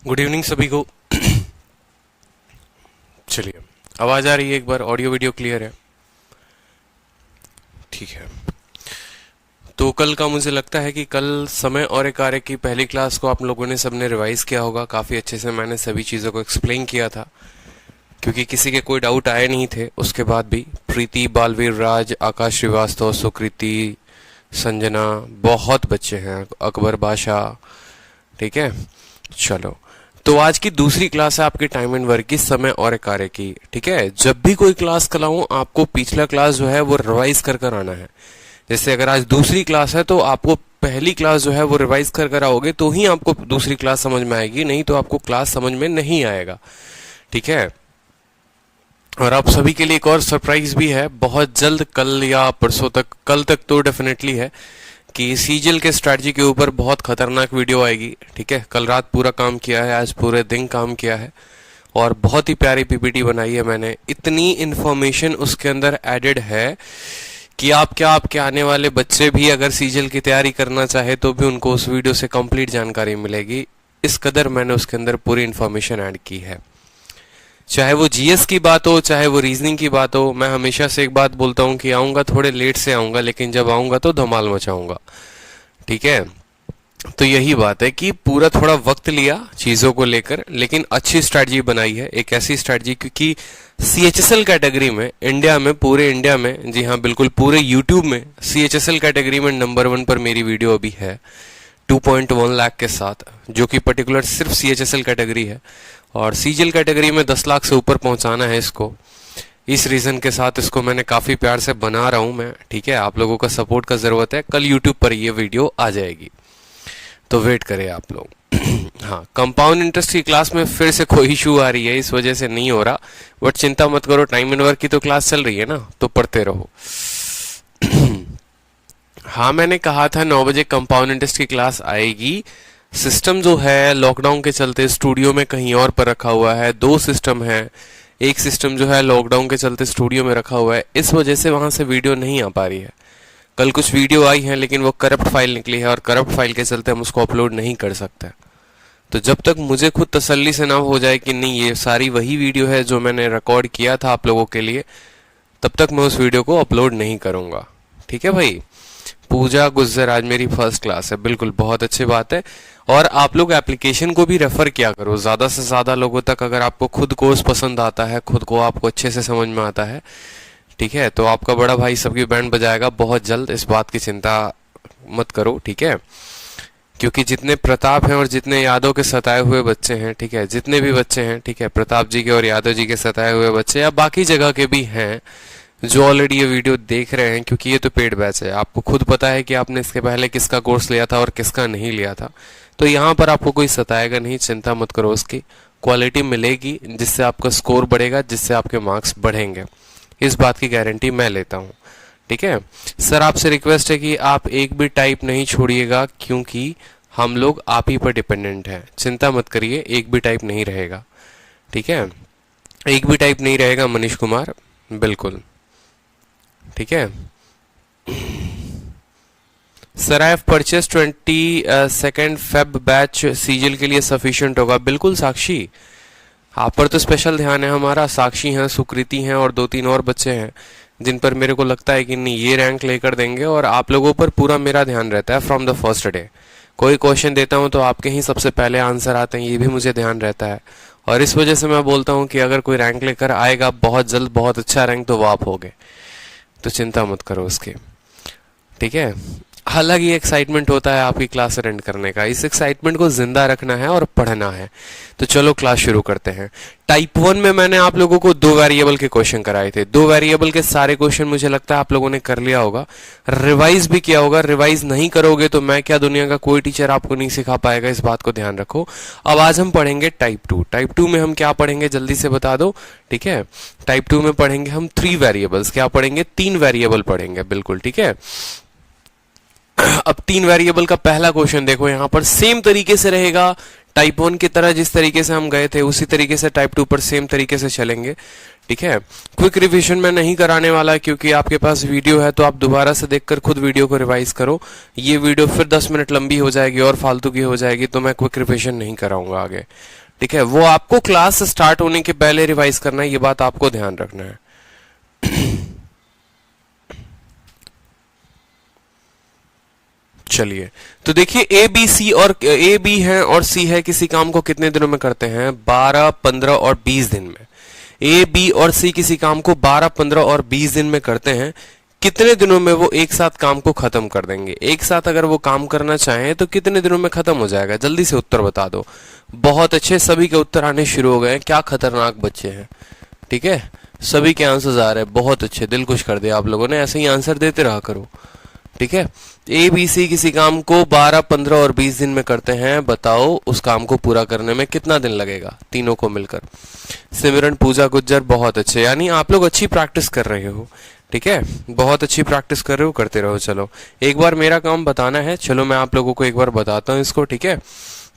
Good evening सभी को। चलिए, आवाज आ रही है? एक बार ऑडियो वीडियो क्लियर है? ठीक है। तो कल का मुझे लगता है कि कल समय और कार्य की पहली क्लास को आप लोगों ने सबने रिवाइज किया होगा। काफ़ी अच्छे से मैंने सभी चीज़ों को एक्सप्लेन किया था, क्योंकि किसी के कोई डाउट आए नहीं थे। उसके बाद भी प्रीति, बालवीर राज, आकाश श्रीवास्तव, सुकृति, संजना, बहुत बच्चे हैं, अकबर बादशाह। ठीक है, चलो। तो आज की दूसरी क्लास है आपकी टाइम एंड वर्क की, समय और कार्य की। ठीक है, जब भी कोई क्लास कराऊं आपको पिछला क्लास जो है वो रिवाइज कर कर आना है। जैसे अगर आज दूसरी क्लास है तो आपको पहली क्लास जो है वो रिवाइज कर कर आओगे तो ही आपको दूसरी क्लास समझ में आएगी, नहीं तो आपको क्लास समझ में नहीं आएगा। ठीक है, और आप सभी के लिए एक और सरप्राइज भी है बहुत जल्द, कल या परसों तक, कल तक तो डेफिनेटली है, कि सीजीएल के स्ट्रैटेजी के ऊपर बहुत खतरनाक वीडियो आएगी। ठीक है, कल रात पूरा काम किया है, आज पूरे दिन काम किया है और बहुत ही प्यारी पीपीटी बनाई है मैंने। इतनी इंफॉर्मेशन उसके अंदर एडेड है कि आपके आने वाले बच्चे भी अगर सीजीएल की तैयारी करना चाहे तो भी उनको उस वीडियो से कंप्लीट जानकारी मिलेगी। इस कदर मैंने उसके अंदर पूरी इंफॉर्मेशन ऐड की है। चाहे वो जीएस की बात हो, चाहे वो रीजनिंग की बात हो, मैं हमेशा से एक बात बोलता हूँ कि आऊंगा, थोड़े लेट से आऊंगा, लेकिन जब आऊंगा तो धमाल मचाऊंगा। ठीक है, तो यही बात है कि पूरा थोड़ा वक्त लिया चीजों को लेकर, लेकिन अच्छी स्ट्रैटेजी बनाई है। एक ऐसी स्ट्रैटेजी क्योंकि सीएचएसएल कैटेगरी में इंडिया में, पूरे इंडिया में, जी हाँ बिल्कुल पूरे यूट्यूब में सीएचएसएल कैटेगरी में नंबर 1 पर मेरी वीडियो अभी है 2.1 लाख के साथ, जो कि पर्टिकुलर सिर्फ सीएचएसएल कैटेगरी है। और सीजीएल कैटेगरी में 10 लाख से ऊपर पहुंचाना है इसको। इस रीजन के साथ इसको मैंने काफी प्यार से बना रहा हूं मैं। ठीक है, आप लोगों का सपोर्ट का जरूरत है। कल यूट्यूब पर ये वीडियो आ जाएगी, तो वेट करें आप लोग। हाँ, कंपाउंड इंटरेस्ट की क्लास में फिर से कोई इशू आ रही है, इस वजह से नहीं हो रहा, बट चिंता मत करो, टाइम एंड वर्क की तो क्लास चल रही है ना, तो पढ़ते रहो। हाँ, मैंने कहा था 9 बजे कंपाउंड इंटरेस्ट की क्लास आएगी। सिस्टम जो है लॉकडाउन के चलते स्टूडियो में कहीं और पर रखा हुआ है। 2 सिस्टम है, एक सिस्टम जो है लॉकडाउन के चलते स्टूडियो में रखा हुआ है, इस वजह से वहां से वीडियो नहीं आ पा रही है। कल कुछ वीडियो आई है लेकिन वो करप्ट फाइल निकली है, और करप्ट फाइल के चलते हम उसको अपलोड नहीं कर सकते। तो जब तक मुझे खुद तसल्ली से ना हो जाए कि नहीं ये सारी वही वीडियो है जो मैंने रिकॉर्ड किया था आप लोगों के लिए, तब तक मैं उस वीडियो को अपलोड नहीं करूंगा। ठीक है भाई। पूजा गुज्जर आज मेरी फर्स्ट क्लास है, बिल्कुल, बहुत अच्छी बात है। और आप लोग एप्लीकेशन को भी रेफर किया करो ज्यादा से ज्यादा लोगों तक। अगर आपको खुद कोर्स पसंद आता है, खुद को आपको अच्छे से समझ में आता है, ठीक है, तो आपका बड़ा भाई सबकी बैंड बजाएगा बहुत जल्द, इस बात की चिंता मत करो। ठीक है, क्योंकि जितने प्रताप हैं और जितने यादव के सताए हुए बच्चे हैं, ठीक है, जितने भी बच्चे हैं, ठीक है, प्रताप जी के और यादव जी के सताए हुए बच्चे या बाकी जगह के भी हैं जो ऑलरेडी ये वीडियो देख रहे हैं, क्योंकि ये तो पेड बैच है, आपको खुद पता है कि आपने इसके पहले किसका कोर्स लिया था और किसका नहीं लिया था, तो यहाँ पर आपको कोई सताएगा नहीं, चिंता मत करो। उसकी क्वालिटी मिलेगी जिससे आपका स्कोर बढ़ेगा, जिससे आपके मार्क्स बढ़ेंगे, इस बात की गारंटी मैं लेता हूँ। ठीक है सर, आपसे रिक्वेस्ट है कि आप एक भी टाइप नहीं छोड़िएगा, क्योंकि हम लोग आप ही पर डिपेंडेंट हैं। चिंता मत करिए, एक भी टाइप नहीं रहेगा। ठीक है, एक भी टाइप नहीं रहेगा मनीष कुमार, बिल्कुल। ठीक है sir, I have purchase 22 Feb batch CGL के लिए सफिशिएंट होगा। बिल्कुल साक्षी, आप पर तो स्पेशल ध्यान है हमारा। साक्षी हैं, सुकृति हैं और 2-3 और बच्चे हैं जिन पर मेरे को लगता है कि नहीं ये रैंक लेकर देंगे, और आप लोगों पर पूरा मेरा ध्यान रहता है फ्रॉम द फर्स्ट डे। कोई क्वेश्चन देता हूं तो आपके ही सबसे पहले आंसर आते हैं, ये भी मुझे ध्यान रहता है, और इस वजह से मैं बोलता हूं कि अगर कोई रैंक लेकर आएगा बहुत जल्द, बहुत अच्छा रैंक, तो वो आप होगे, तो चिंता मत करो उसकी। ठीक है, हालांकि एक्साइटमेंट होता है आपकी क्लास अटेंड करने का, इस एक्साइटमेंट को जिंदा रखना है और पढ़ना है। तो चलो क्लास शुरू करते हैं। टाइप 1 में मैंने आप लोगों को 2 वेरिएबल के क्वेश्चन कराए थे। 2 वेरिएबल के सारे क्वेश्चन मुझे लगता है आप लोगों ने कर लिया होगा, रिवाइज भी किया होगा। रिवाइज नहीं करोगे तो मैं क्या, दुनिया का कोई टीचर आपको नहीं सिखा पाएगा, इस बात को ध्यान रखो। अब आज हम पढ़ेंगे टाइप 2। टाइप 2 में हम क्या पढ़ेंगे जल्दी से बता दो। ठीक है, टाइप 2 में पढ़ेंगे हम 3 वेरिएबल्स। क्या पढ़ेंगे? 3 वेरिएबल पढ़ेंगे, बिल्कुल। ठीक है, अब 3 वेरिएबल का पहला क्वेश्चन देखो, यहां पर सेम तरीके से रहेगा। टाइप 1 की तरह जिस तरीके से हम गए थे उसी तरीके से टाइप 2 पर सेम तरीके से चलेंगे। ठीक है, क्विक रिवीजन मैं नहीं कराने वाला क्योंकि आपके पास वीडियो है, तो आप दोबारा से देखकर खुद वीडियो को रिवाइज करो। ये वीडियो फिर 10 मिनट लंबी हो जाएगी और फालतू की हो जाएगी, तो मैं क्विक रिवीजन नहीं कराऊंगा आगे। ठीक है, वो आपको क्लास स्टार्ट होने के पहले रिवाइज करना है, ये बात आपको ध्यान रखना है। चलिए, तो देखिए ए बी है और सी है, किसी काम को कितने दिनों में करते हैं? 12, 15 और 20 दिन में। ए बी और सी किसी काम को 12, 15 और 20 दिन में करते हैं। कितने दिनों में वो एक साथ काम को खत्म कर देंगे? एक साथ अगर वो काम करना चाहें तो कितने दिनों में खत्म हो जाएगा? जल्दी से उत्तर बता दो। बहुत अच्छे, सभी के उत्तर आने शुरू हो गए। क्या खतरनाक बच्चे हैं। ठीक है, सभी के आंसर्स आ रहे हैं, बहुत अच्छे, दिल खुश कर दिया आप लोगों ने। ऐसे ही आंसर देते रहा करो। ठीक है, ए बी सी किसी काम को 12, 15 और 20 दिन में करते हैं। बताओ उस काम को पूरा करने में कितना दिन लगेगा तीनों को मिलकर? सिमरन, पूजा गुज्जर, बहुत अच्छे, यानी आप लोग अच्छी प्रैक्टिस कर रहे हो। ठीक है, बहुत अच्छी प्रैक्टिस कर रहे हो, करते रहो। चलो, एक बार मेरा काम बताना है। चलो, मैं आप लोगों को एक बार बताता हूँ इसको। ठीक है,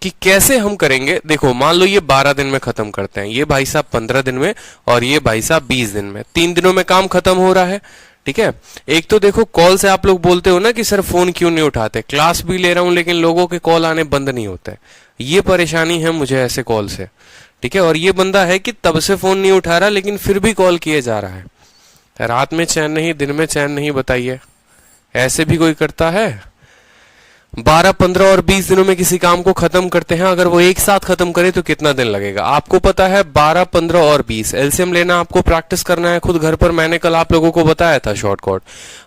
कि कैसे हम करेंगे। देखो, मान लो ये 12 दिन में खत्म करते हैं, ये भाई साहब 15 दिन में और ये भाई साहब 20 दिन में। 3 दिनों में काम खत्म हो रहा है। ठीक है, एक तो देखो कॉल से आप लोग बोलते हो ना कि सर फोन क्यों नहीं उठाते, क्लास भी ले रहा हूं लेकिन लोगों के कॉल आने बंद नहीं होते। ये परेशानी है मुझे ऐसे कॉल से। ठीक है, और ये बंदा है कि तब से फोन नहीं उठा रहा लेकिन फिर भी कॉल किए जा रहा है। रात में चैन नहीं, दिन में चैन नहीं, बताइए ऐसे भी कोई करता है? 12, 15 और 20 दिनों में किसी काम को खत्म करते हैं। अगर वो एक साथ खत्म करे तो कितना दिन लगेगा? आपको पता है 12, 15 और 20 एलसीएम लेना, आपको प्रैक्टिस करना है खुद घर पर। मैंने कल आप लोगों को बताया था शॉर्टकट।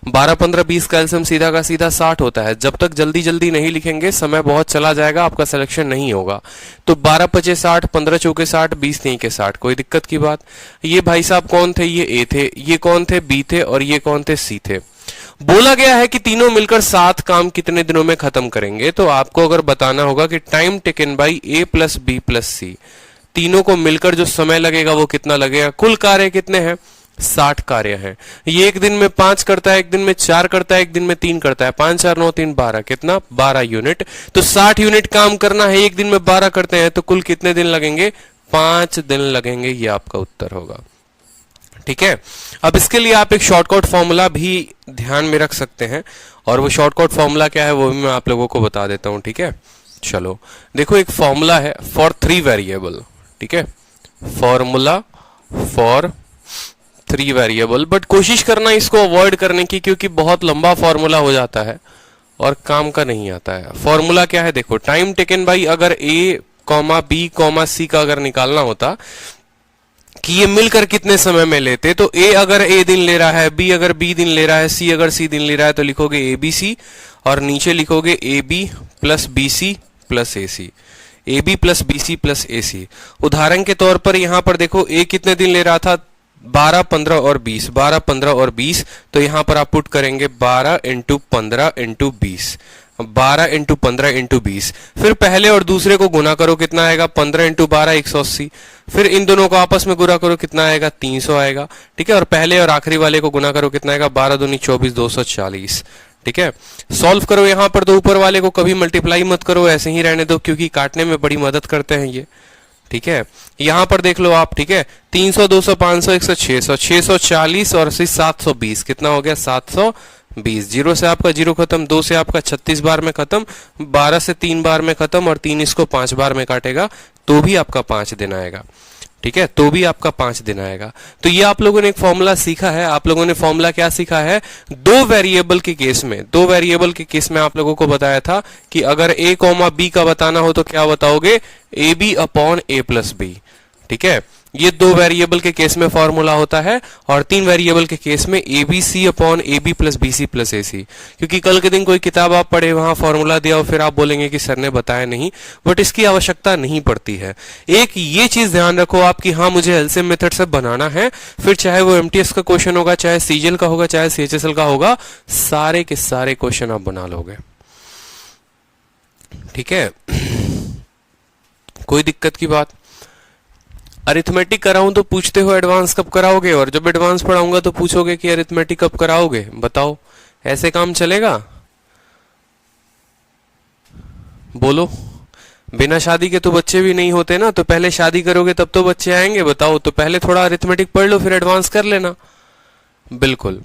12, 15, 20 का एलसीएम सीधा का सीधा 60 होता है। जब तक जल्दी जल्दी नहीं लिखेंगे समय बहुत चला जाएगा, आपका सिलेक्शन नहीं होगा। तो 12 पचे 60, 15 चौके 60, 20 नहीं के 60, कोई दिक्कत की बात? ये भाई साहब कौन थे? ये ए थे। ये कौन थे? बी थे। और ये कौन थे? सी थे। बोला गया है कि तीनों मिलकर 7 काम कितने दिनों में खत्म करेंगे। तो आपको अगर बताना होगा कि time taken by A plus B plus C, तीनों को मिलकर जो समय लगेगा वो कितना लगेगा। कुल कार्य कितने हैं? 60 कार्य हैं। ये एक दिन में 5 करता है, एक दिन में 4 करता है, एक दिन में 3 करता है। 5, 4, 9, 3, 12, कितना? 12 यूनिट। तो 60 यूनिट काम करना है, एक दिन में 12 करते हैं, तो कुल कितने दिन लगेंगे? 5 दिन लगेंगे। ये आपका उत्तर होगा। ठीक है, अब इसके लिए आप एक शॉर्टकट फॉर्मूला भी ध्यान में रख सकते हैं, और वो शॉर्टकट फॉर्मूला क्या है वो भी मैं आप लोगों को बता देता हूं। ठीक है, चलो देखो, एक फॉर्मूला है फॉर 3 वेरिएबल। ठीक है, फॉर्मूला फॉर 3 वेरिएबल, बट कोशिश करना इसको अवॉइड करने की, क्योंकि बहुत लंबा फॉर्मूला हो जाता है और काम का नहीं आता है। फॉर्मूला क्या है? देखो, टाइम टेकन बाई, अगर ए कॉमा बी कॉमा सी का अगर निकालना होता कि ये मिलकर कितने समय में लेते, तो ए अगर ए दिन ले रहा है, बी अगर बी दिन ले रहा है, सी अगर सी दिन ले रहा है, तो लिखोगे ए बी सी और नीचे लिखोगे A B plus B C plus A C, A B plus B C plus A C. उदाहरण के तौर पर यहां पर देखो, ए कितने दिन ले रहा था? 12, 15 और 20, 12, 15 और 20। तो यहां पर आप पुट करेंगे 12 इंटू 15 इंटू 20, 12 इंटू 15 इंटू 20। फिर पहले और दूसरे को गुना करो, कितना आएगा? 15 इंटू 12 180। फिर इन दोनों को आपस में गुना करो, कितना आएगा? 300 आएगा। ठीक है, और पहले और आखिरी वाले को गुना करो, कितना आएगा? 12 दूनी 24, 240। ठीक है, सॉल्व करो यहां पर, तो ऊपर वाले को कभी मल्टीप्लाई मत करो, ऐसे ही रहने दो, क्योंकि काटने में बड़ी मदद करते हैं ये। ठीक है, यहां पर देख लो आप। ठीक है, 300, 200, 500, 100, 600, 640 और 720, कितना हो गया? 720। 0 से आपका 0 खत्म, 2 से आपका 36 बार में खत्म, 12 से 3 बार में खत्म, और 3 इसको 5 बार में काटेगा तो भी आपका 5 दिन आएगा। ठीक है, तो भी आपका 5 दिन आएगा। तो ये आप लोगों ने एक फॉर्मूला सीखा है। आप लोगों ने फॉर्मूला क्या सीखा है? 2 वेरिएबल के केस में, 2 वेरिएबल के केस में आप लोगों को बताया था कि अगर ए कॉमा बी का बताना हो तो क्या बताओगे? A B upon A plus B. ठीक है, ये 2 वेरिएबल के केस में फॉर्मूला होता है, और 3 वेरिएबल के केस में A B C upon A B plus B C plus A C. क्योंकि कल के दिन कोई किताब आप पढ़े, वहां फॉर्मूला दिया हो, फिर आप बोलेंगे कि सर ने बताया नहीं, बट इसकी आवश्यकता नहीं पड़ती है। एक ये चीज ध्यान रखो आप कि हाँ, मुझे एलसीएम मेथड से बनाना है, फिर चाहे वो एमटीएस का क्वेश्चन होगा, चाहे सीजीएल का होगा, चाहे सीएचएसएल का होगा, सारे के सारे क्वेश्चन आप बना लोगे। ठीक है, कोई दिक्कत की बात? अरिथमेटिक कराऊं तो पूछते हो एडवांस कब कराओगे, और जब एडवांस पढ़ाऊंगा तो पूछोगे कि अरिथमेटिक कब कराओगे। बताओ, ऐसे काम चलेगा? बोलो, बिना शादी के तो बच्चे भी नहीं होते ना, तो पहले शादी करोगे तब तो बच्चे आएंगे, बताओ। तो पहले थोड़ा अरिथमेटिक पढ़ लो, फिर एडवांस कर लेना। बिल्कुल।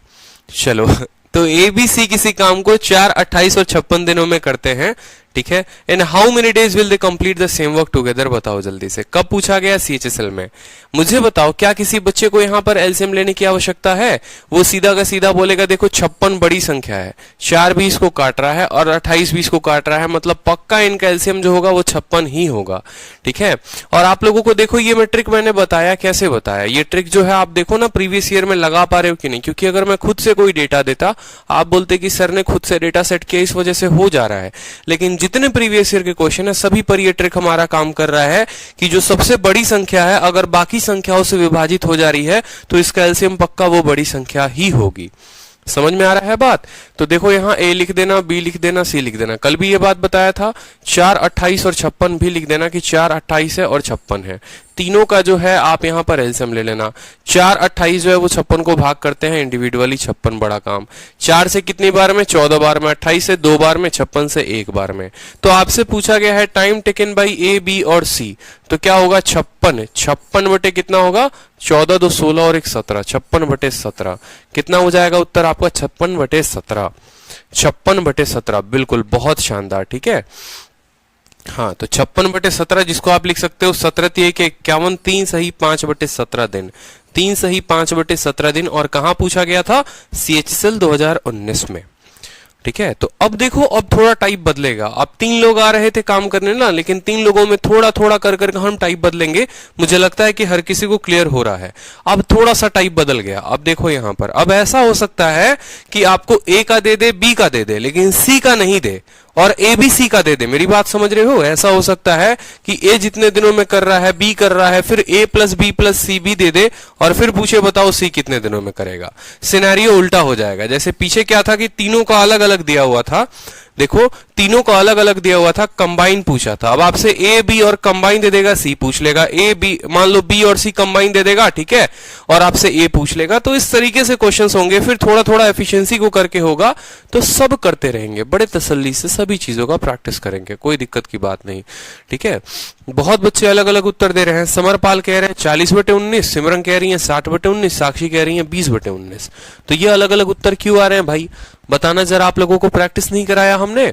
चलो तो ए बी सी किसी काम को 4, 28 और 56 दिनों में करते हैं, ठीक है। इन how many days will they complete the same work together, बताओ जल्दी से। कब पूछा गया? सीएचएसएल में। मुझे बताओ, क्या किसी बच्चे को यहां पर एलसीएम लेने की आवश्यकता है? वो सीधा का सीधा बोलेगा देखो 56 बड़ी संख्या है, 4 20 को काट रहा है और 28 20 को काट रहा है, मतलब पक्का इनका एलसीएम जो होगा वो 56 ही होगा, ठीक है। और आप लोगों को देखो ये मैं ट्रिक मैंने बताया, कैसे बताया ये ट्रिक जो है, आप देखो ना प्रीवियस ईयर में लगा पा रहे हो कि नहीं। क्योंकि अगर मैं खुद से कोई डेटा देता, आप बोलते कि सर ने खुद से डेटा सेट किया इस वजह से हो जा रहा है, लेकिन जितने प्रीवियस ईयर के क्वेश्चन है सभी पर ये ट्रिक हमारा काम कर रहा है कि जो सबसे बड़ी संख्या है अगर बाकी संख्याओं से विभाजित हो जा रही है तो इसका एलसीएम पक्का वो बड़ी संख्या ही होगी। समझ में आ रहा है बात? तो देखो यहां ए लिख देना, बी लिख देना, सी लिख देना। कल भी ये बात बताया था। 4, 28 और 56 भी लिख देना कि 4, 28 है और 56 है। तीनों का जो है आप यहां पर एलसीएम ले लेना। 4, 28 जो है वो 56 को भाग करते हैं इंडिविजुअली, 56 बड़ा काम। 4 से कितनी बार में? 14 बार में। 28 से 2 बार में, 56 से 1 बार में। तो आपसे पूछा गया है time taken by A, B और सी, तो क्या होगा? 56। 56 बटे कितना होगा? 14, 2 16 और 1 17। 56 बटे 17 कितना हो जाएगा उत्तर आपका? 56 बटे 17। 56 बटे 17, बिल्कुल, बहुत शानदार, ठीक है। हाँ, तो 56 बटे 17 जिसको आप लिख सकते हो 17 × 51, 3 सही 5 बटे 17 दिन। 3 सही 5 बटे 17 दिन। और कहां पूछा गया था? सीएचएसएल 2019 में, ठीक है। तो अब देखो, अब थोड़ा टाइप बदलेगा। अब 3 लोग आ रहे थे काम करने ना, लेकिन 3 लोगों में थोड़ा थोड़ा कर कर हम टाइप बदलेंगे। मुझे लगता है कि हर किसी को क्लियर हो रहा है। अब थोड़ा सा टाइप बदल गया। अब देखो यहां पर, अब ऐसा हो सकता है कि आपको ए का दे दे, बी का दे दे, लेकिन सी का नहीं दे, और ए बी सी का दे दे। मेरी बात समझ रहे हो? ऐसा हो सकता है कि ए जितने दिनों में कर रहा है, बी कर रहा है, फिर ए प्लस बी प्लस सी भी दे दे, और फिर पूछे बताओ सी कितने दिनों में करेगा। सिनेरियो उल्टा हो जाएगा। जैसे पीछे क्या था कि तीनों का अलग अलग दिया हुआ था, देखो तीनों का अलग अलग दिया हुआ था, कंबाइन पूछा था। अब आपसे ए बी और कंबाइन दे देगा, सी पूछ लेगा। ए बी, मान लो बी और सी कंबाइन दे देगा, ठीक है, और आपसे ए पूछ लेगा। तो इस तरीके से क्वेश्चंस होंगे। फिर थोड़ा थोड़ा एफिशिएंसी को करके होगा, तो सब करते रहेंगे, बड़े तसल्ली से सभी चीजों का प्रैक्टिस करेंगे, कोई दिक्कत की बात नहीं, ठीक है। बहुत बच्चे अलग अलग उत्तर दे रहे हैं। समरपाल कह रहे हैं 40 बटे 19, सिमरन कह रही है 60 बटे 19, साक्षी कह रही है 20 बटे 19। तो ये अलग अलग उत्तर क्यों आ रहे हैं भाई? बताना जरा, आप लोगों को प्रैक्टिस नहीं कराया हमने।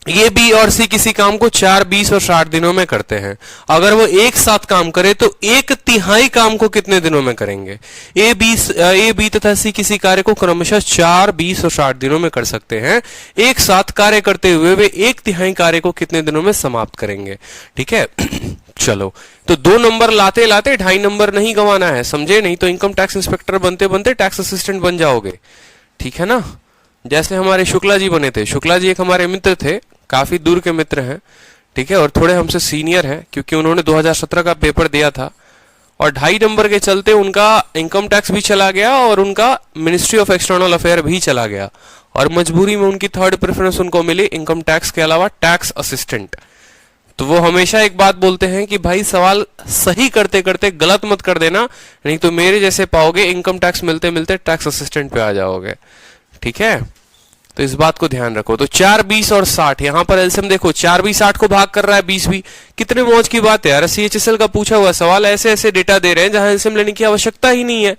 ये बी और सी किसी काम को 4, 20 और 60 दिनों में करते हैं। अगर वो एक साथ काम करे तो 1/3 काम को कितने दिनों में करेंगे? ए बी तथा सी किसी कार्य को क्रमशः 4, 20 और 60 दिनों में कर सकते हैं। एक साथ कार्य करते हुए वे 1/3 कार्य को कितने दिनों में समाप्त करेंगे, ठीक है। चलो, तो 2 नंबर लाते लाते 2.5 नंबर नहीं गंवाना है, समझे? नहीं तो इनकम टैक्स इंस्पेक्टर बनते बनते टैक्स असिस्टेंट बन जाओगे, ठीक है ना। जैसे हमारे शुक्ला जी बने थे। शुक्ला जी एक हमारे मित्र थे, काफी दूर के मित्र हैं, ठीक है, और थोड़े हमसे सीनियर हैं, क्योंकि उन्होंने 2017 का पेपर दिया था, और 2.5 नंबर के चलते उनका इनकम टैक्स भी चला गया और उनका मिनिस्ट्री ऑफ एक्सटर्नल अफेयर भी चला गया, और मजबूरी में उनकी 3rd प्रेफरेंस उनको मिली इनकम टैक्स के अलावा टैक्स असिस्टेंट। तो वो हमेशा एक बात बोलते हैं कि भाई सवाल सही करते करते गलत मत कर देना, नहीं तो मेरे जैसे पाओगे इनकम टैक्स मिलते मिलते टैक्स असिस्टेंट पे आ जाओगे, ठीक है। तो इस बात को ध्यान रखो। तो 4, 20 और 60, यहां पर एलसीएम देखो, 4 भी 60 को भाग कर रहा है, 20 भी। कितने मौज की बात है यार, सीएचएसएल का पूछा हुआ सवाल, ऐसे ऐसे डेटा दे रहे हैं जहां एलसीएम लेने की आवश्यकता ही नहीं है,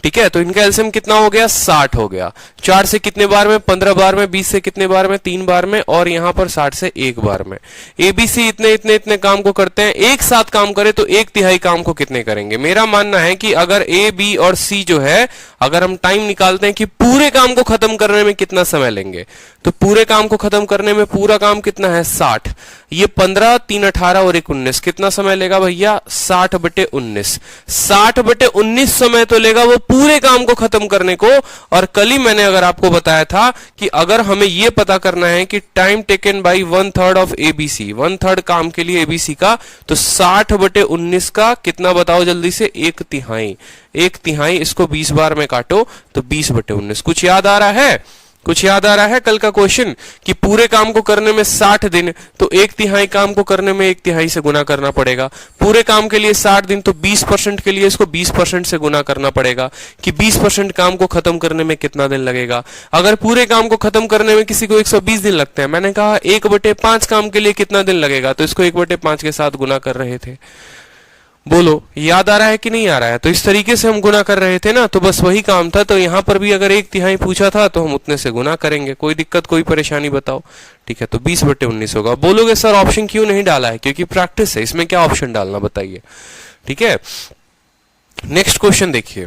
ठीक है। तो इनका एलसीएम कितना हो गया? 60 हो गया। 4 से कितने बार में? 15 बार में। 20 से कितने बार में? 3 बार में। और यहां पर 60 से 1 बार में। एबीसी इतने इतने इतने काम को करते हैं, एक साथ काम करे तो 1/3 काम को कितने करेंगे? मेरा मानना है कि अगर ए, बी और सी जो है, अगर हम टाइम निकालते हैं कि पूरे काम को खत्म करने में कितना समय लेंगे, तो पूरे काम को खत्म करने में पूरा काम कितना है? 60। ये 15, 3 18 और 1 19, कितना समय लेगा भैया? 60 बटे 19। 60 बटे 19 समय तो लेगा वो पूरे काम को खत्म करने को। और कल ही मैंने अगर आपको बताया था कि अगर हमें यह पता करना है कि time taken by 1/3 of ABC, 1/3 काम के लिए एबीसी का, तो 60 बटे 19 का कितना बताओ जल्दी से? 1/3। 1/3 इसको 20 बार में काटो तो 20 बटे 19। कुछ याद आ रहा है? कुछ याद आ रहा है कल का क्वेश्चन कि पूरे काम को करने में 60 दिन, तो 1/3 काम को करने में 1/3 से गुना करना पड़ेगा। पूरे काम के लिए 60 दिन, तो 20% के लिए इसको 20% से गुना करना पड़ेगा कि 20% काम को खत्म करने में कितना दिन लगेगा। अगर पूरे काम को खत्म करने में किसी को 120 दिन लगते हैं, मैंने कहा 1/5 काम के लिए कितना दिन लगेगा, तो इसको 1/5 के साथ गुना कर रहे थे। बोलो याद आ रहा है कि नहीं आ रहा है? तो इस तरीके से हम गुना कर रहे थे ना, तो बस वही काम था। तो यहां पर भी अगर 1/3 पूछा था तो हम उतने से गुना करेंगे। कोई दिक्कत, कोई परेशानी बताओ? ठीक है, तो 20/19 होगा। बोलोगे सर ऑप्शन क्यों नहीं डाला है? क्योंकि प्रैक्टिस है, इसमें क्या ऑप्शन डालना बताइए। ठीक है, नेक्स्ट क्वेश्चन देखिए।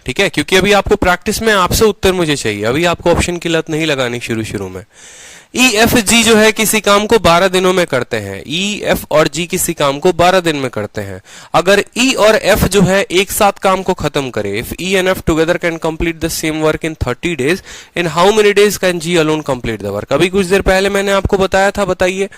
ठीक है, क्योंकि अभी आपको प्रैक्टिस में आपसे उत्तर मुझे चाहिए, अभी आपको ऑप्शन की लत नहीं लगानी शुरू में। ई एफ जी जो है किसी काम को 12 दिनों में करते हैं। ई एफ और जी किसी काम को 12 दिन में करते हैं। अगर ई और एफ जो है एक साथ काम को खत्म करे, if E and F together can complete the same work in 30 days, in how many days can G alone complete the work? अभी कुछ देर पहले मैंने आपको बताया था, बताइए।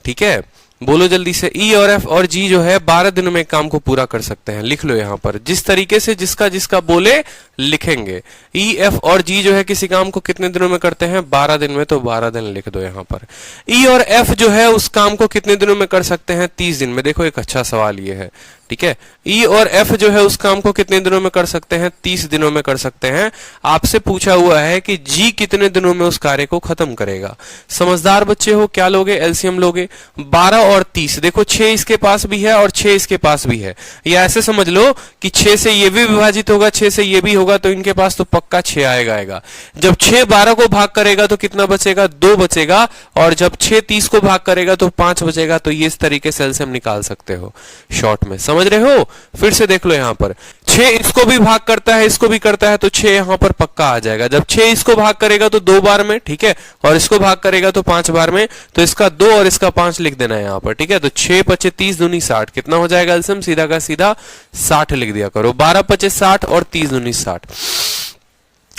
ठीक है, बोलो जल्दी से। ई और एफ और जी जो है 12 दिनों में काम को पूरा कर सकते हैं। लिख लो यहां पर, जिस तरीके से जिसका जिसका बोले लिखेंगे। ई एफ और जी जो है किसी काम को कितने दिनों में करते हैं? 12 दिन में, तो 12 दिन लिख दो यहां पर। ई और एफ जो है उस काम को कितने दिनों में कर सकते हैं? 30 दिन में। देखो एक अच्छा सवाल ये है। ठीक है, ई और एफ जो है उस काम को कितने दिनों में कर सकते हैं? 30 दिनों में कर सकते हैं। आपसे पूछा हुआ है कि जी कितने दिनों में उस कार्य को खत्म करेगा। समझदार बच्चे हो, क्या लोगे? एलसीएम लोगे। 12 और 30, देखो 6 इसके पास भी है और 6 इसके पास भी है। या ऐसे समझ लो कि 6 से ये भी विभाजित होगा, 6 से ये भी होगा, तो इनके पास तो पक्का 6 आएगा। जब 6 12 को भाग करेगा तो कितना बचेगा? 2 बचेगा। और जब 6 30 को भाग करेगा तो 5 बचेगा। तो ये इस तरीके से एलसीएम निकाल सकते हो शॉर्ट में। समझ रहे हो? फिर से देख लो यहां पर 6 इसको भी भाग करता है, इसको भी करता है, तो 6 यहां पर पक्का आ जाएगा। जब 6 इसको भाग करेगा तो 2 बार में, ठीक है, और इसको भाग करेगा तो 5 बार में, तो इसका 2 और इसका 5 लिख देना है यहां पर। ठीक है, तो 6 पचे 30 दूनी 60, कितना हो जाएगा एलसीएम? सीधा का सीधा 60 लिख दिया करो। 12 पचे 60 और 30 दूनी 60।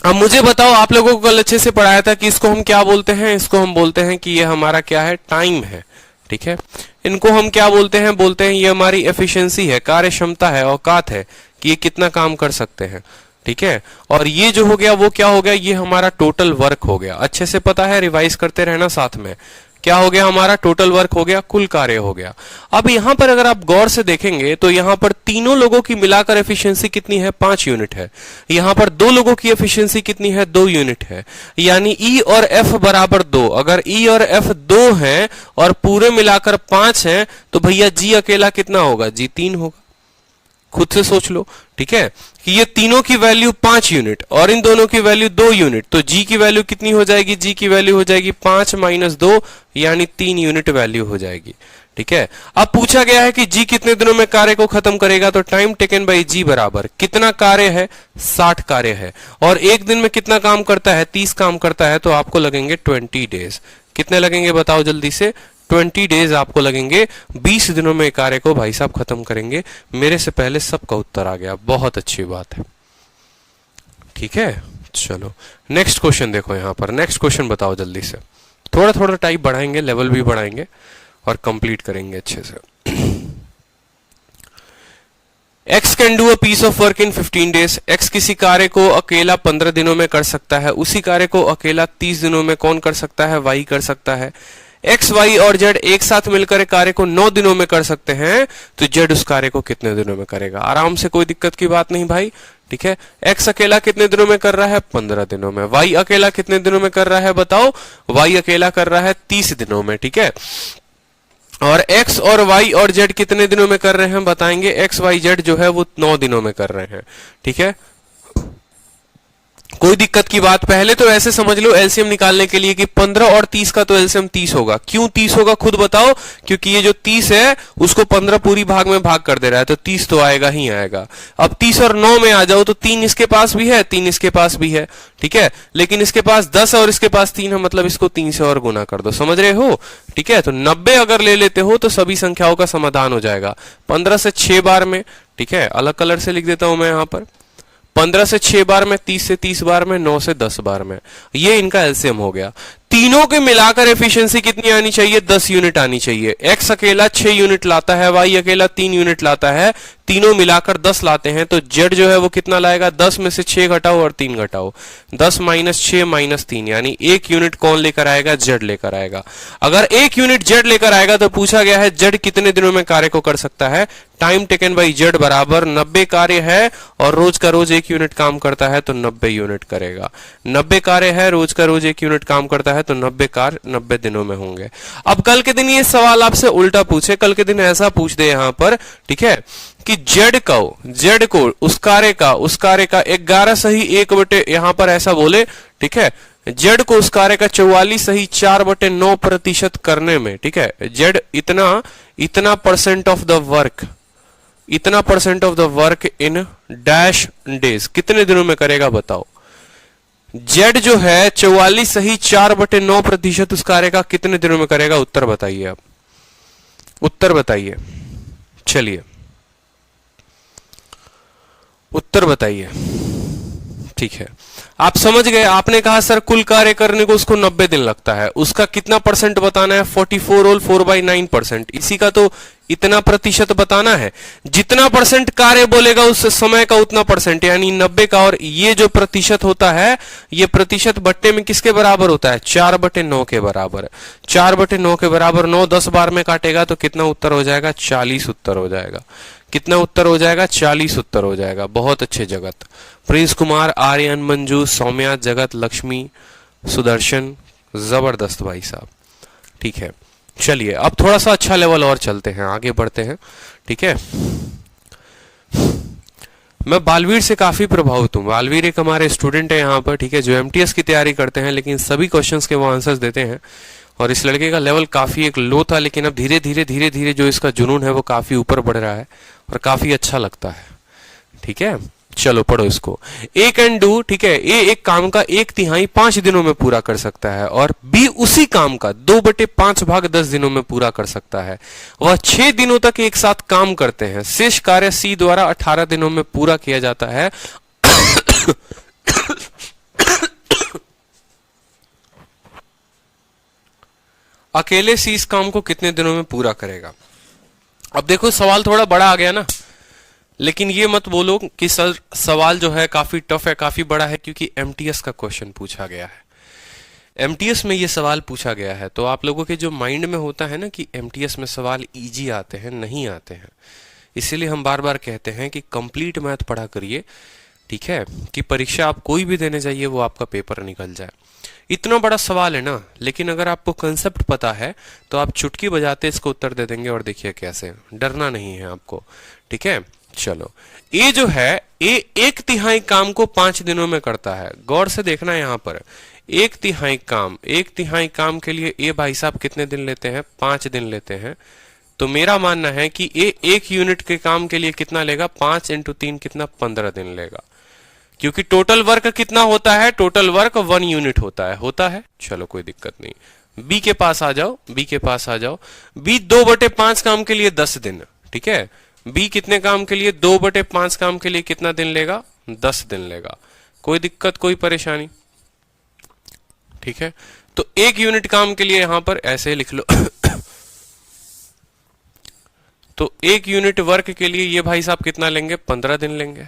अब मुझे बताओ, आप लोगों को कल अच्छे से पढ़ाया था कि इसको हम क्या बोलते हैं? इसको हम बोलते हैं कि ये हमारा क्या है? टाइम है। ठीक है, इनको हम क्या बोलते हैं? बोलते हैं ये हमारी एफिशिएंसी है, कार्य क्षमता है, औकात है कि ये कितना काम कर सकते हैं। ठीक है, और ये जो हो गया वो क्या हो गया? ये हमारा टोटल वर्क हो गया। अच्छे से पता है, रिवाइज करते रहना साथ में। क्या हो गया? हमारा टोटल वर्क हो गया, कुल कार्य हो गया। अब यहां पर अगर आप गौर से देखेंगे तो यहां पर तीनों लोगों की मिलाकर एफिशिएंसी कितनी है? 5 यूनिट है। यहां पर 2 लोगों की एफिशिएंसी कितनी है? 2 यूनिट है। यानी ई और एफ बराबर 2। अगर ई और एफ 2 हैं और पूरे मिलाकर 5 हैं, तो भैया जी अकेला कितना होगा? जी 3 होगा। खुद से सोच लो। ठीक है, कि ये तीनों की वैल्यू 5 यूनिट और इन दोनों की वैल्यू 2 यूनिट, तो जी की वैल्यू कितनी हो जाएगी? जी की वैल्यू हो जाएगी 5 - 2, यानी 3 यूनिट वैल्यू हो जाएगी। ठीक है, अब पूछा गया है कि जी कितने दिनों में कार्य को खत्म करेगा, तो टाइम टेकन बाई जी बराबर कितना कार्य है? 60 कार्य है। और एक दिन में कितना काम करता है? 30 काम करता है, तो आपको लगेंगे 20 डेज। कितने लगेंगे बताओ जल्दी से? 20 डेज आपको लगेंगे। 20 दिनों में कार्य को भाई साहब खत्म करेंगे। मेरे से पहले सबका उत्तर आ गया, बहुत अच्छी बात है। ठीक है, चलो नेक्स्ट क्वेश्चन देखो यहां पर। नेक्स्ट क्वेश्चन बताओ जल्दी से। थोड़ा थोड़ा टाइप बढ़ाएंगे, लेवल भी बढ़ाएंगे और कंप्लीट करेंगे अच्छे से। X can do a piece of work in 15 days. X किसी कार्य को अकेला 15 दिनों में कर सकता है। उसी कार्य को अकेला 30 दिनों में कौन कर सकता है? Y कर सकता है। X, Y और Z एक साथ मिलकर कार्य को 9 दिनों में कर सकते हैं, तो Z उस कार्य को कितने दिनों में करेगा? आराम से, कोई दिक्कत की बात नहीं भाई। ठीक है, X अकेला कितने दिनों में कर रहा है? 15 दिनों में। Y अकेला कितने दिनों में कर रहा है बताओ? Y अकेला कर रहा है 30 दिनों में। ठीक है, और X और Y और Z कितने दिनों में कर रहे हैं बताएंगे? X, Y, Z जो है वो 9 दिनों में कर रहे हैं। ठीक है, कोई दिक्कत की बात? पहले तो ऐसे समझ लो एलसीएम निकालने के लिए कि 15 और 30 का तो एलसीएम 30 होगा। क्यों 30 होगा खुद बताओ? क्योंकि ये जो 30 है उसको 15 पूरी भाग में भाग कर दे रहा है, तो 30 तो आएगा ही आएगा। अब 30 और 9 में आ जाओ तो 3 इसके पास भी है, 3 इसके पास भी है। ठीक है, लेकिन इसके पास 10 और इसके पास 3 है, मतलब इसको 3 से और गुना कर दो। समझ रहे हो? ठीक है, तो 90 अगर ले लेते हो तो सभी संख्याओं का समाधान हो जाएगा। 15 से 6 बार में, ठीक है, अलग कलर से लिख देता हूं मैं यहां पर। 15 से 6 बार में, 30 से 30 बार में, 9 से 10 बार में, ये इनका एलसीएम हो गया। तीनों के मिलाकर एफिशिएंसी कितनी आनी चाहिए? 10 यूनिट आनी चाहिए। एक्स अकेला 6 यूनिट लाता है, वाई अकेला 3 यूनिट लाता है, तीनों मिलाकर 10 लाते हैं, तो जेड जो है वो कितना लाएगा? 10 में से 6 घटाओ और 3 घटाओ, 10 माइनस 6 माइनस 3, यानी 1 यूनिट कौन लेकर आएगा? जेड लेकर आएगा। अगर 1 यूनिट जेड लेकर आएगा तो पूछा गया है जेड कितने दिनों में कार्य को कर सकता है? टाइम टेकन बाई जेड बराबर 90 कार्य है और रोज का रोज 1 यूनिट काम करता है तो 90 यूनिट करेगा। 90 कार्य है, रोज का रोज 1 यूनिट काम करता है तो 90 कार्य 90 दिनों में होंगे। अब कल के दिन ये सवाल आपसे उल्टा पूछे, कल के दिन ऐसा पूछ दे यहां पर, ठीक है, कि जेड को उस कार्य का 11 सही 1 यहां पर ऐसा बोले, ठीक है, जेड को उस कार्य का 44 सही 4/9% करने में, ठीक है, जेड इतना परसेंट ऑफ द वर्क, इतना percent of the work in dash days, कितने दिनों में करेगा बताओ? जेड जो है 44 सही 4/9% उस कार्य का कितने दिनों में करेगा? उत्तर बताइए आप, उत्तर बताइए, चलिए उत्तर बताइए। ठीक है, आप समझ गए। आपने कहा सर कुल कार्य करने को उसको 90 दिन लगता है, उसका कितना परसेंट बताना है? 44 होल 4/9%, इसी का तो इतना प्रतिशत बताना है। जितना परसेंट कार्य बोलेगा उस समय का उतना परसेंट, यानी 90 का। और ये जो प्रतिशत होता है, ये प्रतिशत बट्टे में किसके बराबर होता है? 4/9 के बराबर। 4/9 के बराबर 9 10 बार में काटेगा तो कितना उत्तर हो जाएगा? 40 उत्तर हो जाएगा। कितना उत्तर हो जाएगा? 40 उत्तर हो जाएगा। बहुत अच्छे जगत, प्रिंस कुमार, आर्यन, मंजू, सौम्या, जगत, लक्ष्मी, सुदर्शन, जबरदस्त भाई साहब। ठीक है, चलिए अब थोड़ा सा अच्छा लेवल और चलते हैं, आगे बढ़ते हैं। ठीक है, मैं बालवीर से काफी प्रभावित हूँ। बालवीर एक हमारे स्टूडेंट है यहाँ पर, ठीक है, जो एमटीएस की तैयारी करते हैं, लेकिन सभी क्वेश्चंस के वो आंसर्स देते हैं। और इस लड़के का लेवल काफी एक लो था, लेकिन अब धीरे धीरे जो इसका जुनून है वो काफी ऊपर बढ़ रहा है और काफी अच्छा लगता है। ठीक है, चलो पढ़ो इसको। ए कैन डू, ठीक है, ए एक काम का 1/3 5 दिनों में पूरा कर सकता है, और बी उसी काम का 2/5 भाग 10 दिनों में पूरा कर सकता है। वह 6 दिनों तक एक साथ काम करते हैं। शेष कार्य सी द्वारा 18 दिनों में पूरा किया जाता है। अकेले सी इस काम को कितने दिनों में पूरा करेगा? अब देखो सवाल थोड़ा बड़ा आ गया ना, लेकिन ये मत बोलो कि सर सवाल जो है काफी टफ है, काफी बड़ा है, क्योंकि एमटीएस का क्वेश्चन पूछा गया है। एमटीएस में ये सवाल पूछा गया है, तो आप लोगों के जो माइंड में होता है ना कि एमटीएस में सवाल इजी आते हैं, नहीं आते हैं। इसीलिए हम बार बार कहते हैं कि कंप्लीट मैथ पढ़ा करिए, ठीक है, कि परीक्षा आप कोई भी देने जाइए वो आपका पेपर निकल जाए। इतना बड़ा सवाल है ना, लेकिन अगर आपको कंसेप्ट पता है तो आप चुटकी बजाते इसको उत्तर दे देंगे। और देखिए कैसे, डरना नहीं है आपको। ठीक है, चलो, ए जो है, ए 1/3 काम को 5 दिनों में करता है। गौर से देखना यहाँ पर, 1/3 काम के लिए ए भाई साहब कितने दिन लेते हैं? 5 दिन लेते हैं। तो मेरा मानना है कि ए 1 यूनिट के काम के लिए कितना लेगा? 5 × 3 कितना? 15 दिन लेगा, क्योंकि टोटल वर्क कितना होता है? टोटल वर्क 1 यूनिट होता है। चलो कोई दिक्कत नहीं। बी के पास आ जाओ, बी के पास आ जाओ। बी 2/5 काम के लिए 10 दिन, ठीक है। बी कितने काम के लिए? 2/5 काम के लिए कितना दिन लेगा? 10 दिन लेगा। कोई दिक्कत, कोई परेशानी? ठीक है, तो 1 यूनिट काम के लिए यहां पर ऐसे लिख लो। तो 1 यूनिट वर्क के लिए ये भाई साहब कितना लेंगे? 15 दिन लेंगे।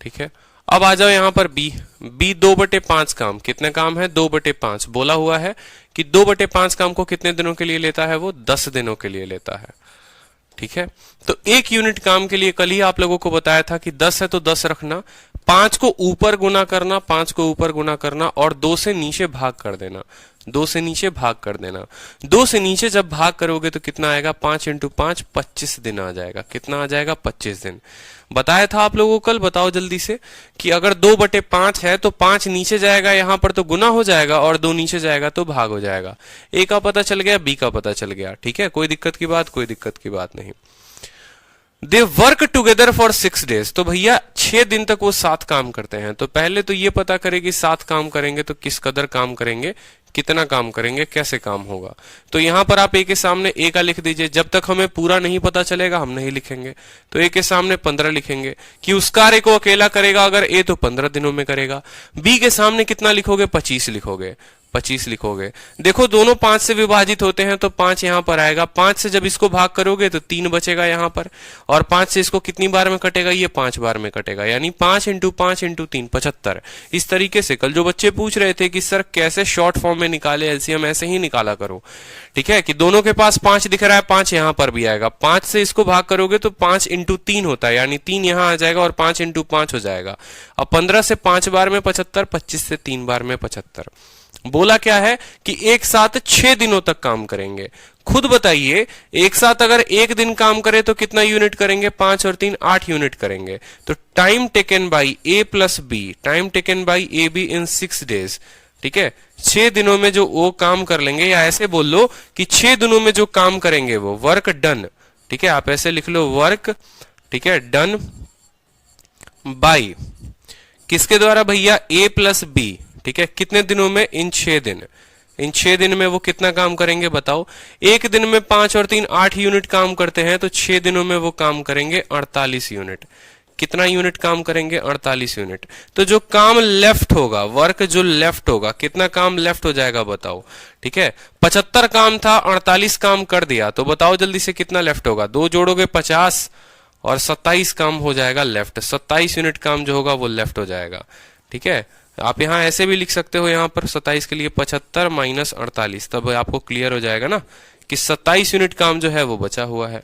ठीक है, अब आ जाओ यहां पर बी 2/5 काम, कितने काम है? 2/5 बोला हुआ है कि 2/5 काम को कितने दिनों के लिए लेता है? वो 10 दिनों के लिए लेता है। ठीक है, तो 1 यूनिट काम के लिए कल ही आप लोगों को बताया था कि 10 है तो 10 रखना, 5 को ऊपर गुना करना, 5 को ऊपर गुना करना, और 2 से नीचे भाग कर देना। 2 से नीचे भाग कर देना। 2 से नीचे जब भाग करोगे तो कितना आएगा? 5 × 5 25 दिन आ जाएगा। कितना आ जाएगा? 25 दिन। बताया था आप लोगों को कल, बताओ जल्दी से, कि अगर 2/5 है तो 5 नीचे जाएगा, यहां पर तो गुना हो जाएगा, और 2 नीचे जाएगा तो भाग हो जाएगा। ए का पता चल गया, बी का पता चल गया। ठीक है, कोई दिक्कत की बात? कोई दिक्कत की बात नहीं। They work together for 6 days। तो भैया 6 दिन तक वो साथ काम करते हैं। तो पहले तो ये पता करें कि साथ काम करेंगे तो किस कदर काम करेंगे, कितना काम करेंगे, कैसे काम होगा। तो यहां पर आप ए के सामने ए का लिख दीजिए। जब तक हमें पूरा नहीं पता चलेगा हम नहीं लिखेंगे। तो ए के सामने 15 लिखेंगे कि उस कार्य को अकेला करेगा अगर ए तो 15 दिनों में करेगा। बी के सामने कितना लिखोगे, 25 लिखोगे, 25 लिखोगे। देखो दोनों 5 से विभाजित होते हैं तो 5 यहां पर आएगा। 5 से जब इसको भाग करोगे तो 3 बचेगा यहां पर, और 5 से इसको कितनी बार में कटेगा, ये 5 बार में कटेगा, यानी 5 इंटू 5 इंटू 3 75। इस तरीके से कल जो बच्चे पूछ रहे थे कि सर कैसे शॉर्ट फॉर्म में निकाले एलसीएम, ऐसे ही निकाला करो। ठीक है कि दोनों के पास 5 दिख रहा है, 5 यहां पर भी आएगा। 5 से इसको भाग करोगे तो 5 इंटू 3 होता है, यानी 3 यहां आ जाएगा और 5 इंटू 5 हो जाएगा। अब 15 से 5 बार में 75, 25 से 3 बार में 75। बोला क्या है कि एक साथ 6 दिनों तक काम करेंगे। खुद बताइए, एक साथ अगर एक दिन काम करे तो कितना यूनिट करेंगे, 5 और 3 8 यूनिट करेंगे। तो time taken by A plus B, time taken by A B in 6 days। ठीक है, 6 दिनों में जो वो काम कर लेंगे, या ऐसे बोल लो कि 6 दिनों में जो काम करेंगे वो वर्क डन। ठीक है, आप ऐसे लिख लो वर्क, ठीक है, डन बाई किसके द्वारा भैया, ए प्लस बी। ठीक है, कितने दिनों में, इन 6 दिन। इन 6 दिन में वो कितना काम करेंगे बताओ। एक दिन में 5 और 3 8 यूनिट काम करते हैं, तो 6 दिनों में वो काम करेंगे 48 यूनिट। कितना यूनिट काम करेंगे, 48 यूनिट। तो जो काम लेफ्ट होगा, वर्क जो लेफ्ट होगा, कितना काम लेफ्ट हो जाएगा बताओ। ठीक है, 75 काम था, 48 काम कर दिया, तो बताओ जल्दी से कितना लेफ्ट होगा। 2 जोड़ोगे 50 और 27 काम हो जाएगा लेफ्ट। 27 यूनिट काम जो होगा वो लेफ्ट हो जाएगा। ठीक है, आप यहां ऐसे भी लिख सकते हो, यहां पर 27 के लिए 75 माइनस 48, तब आपको क्लियर हो जाएगा ना कि 27 यूनिट काम जो है वो बचा हुआ है।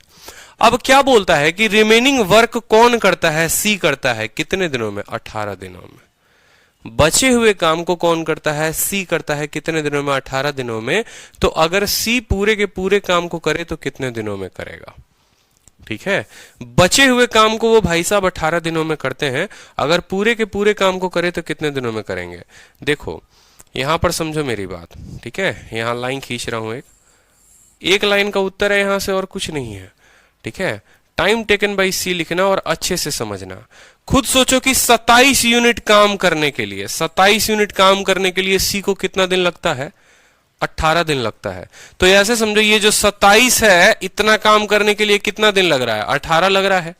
अब क्या बोलता है कि रिमेनिंग वर्क कौन करता है, सी करता है, कितने दिनों में, 18 दिनों में। बचे हुए काम को कौन करता है, सी करता है, कितने दिनों में, 18 दिनों में। तो अगर सी पूरे के पूरे काम को करे तो कितने दिनों में करेगा। ठीक है, बचे हुए काम को वो भाई साहब 18 दिनों में करते हैं, अगर पूरे के पूरे काम को करे तो कितने दिनों में करेंगे। देखो यहां पर समझो मेरी बात। ठीक है, यहां लाइन खींच रहा हूं, एक लाइन का उत्तर है यहां से और कुछ नहीं है। ठीक है, टाइम टेकन बाई सी लिखना और अच्छे से समझना। खुद सोचो कि 27 यूनिट काम करने के लिए, 27 यूनिट काम करने के लिए सी को कितना दिन लगता है, 18 दिन लगता है। तो ऐसे समझो ये जो 27 है, इतना काम करने के लिए कितना दिन लग रहा है, 18 लग रहा है।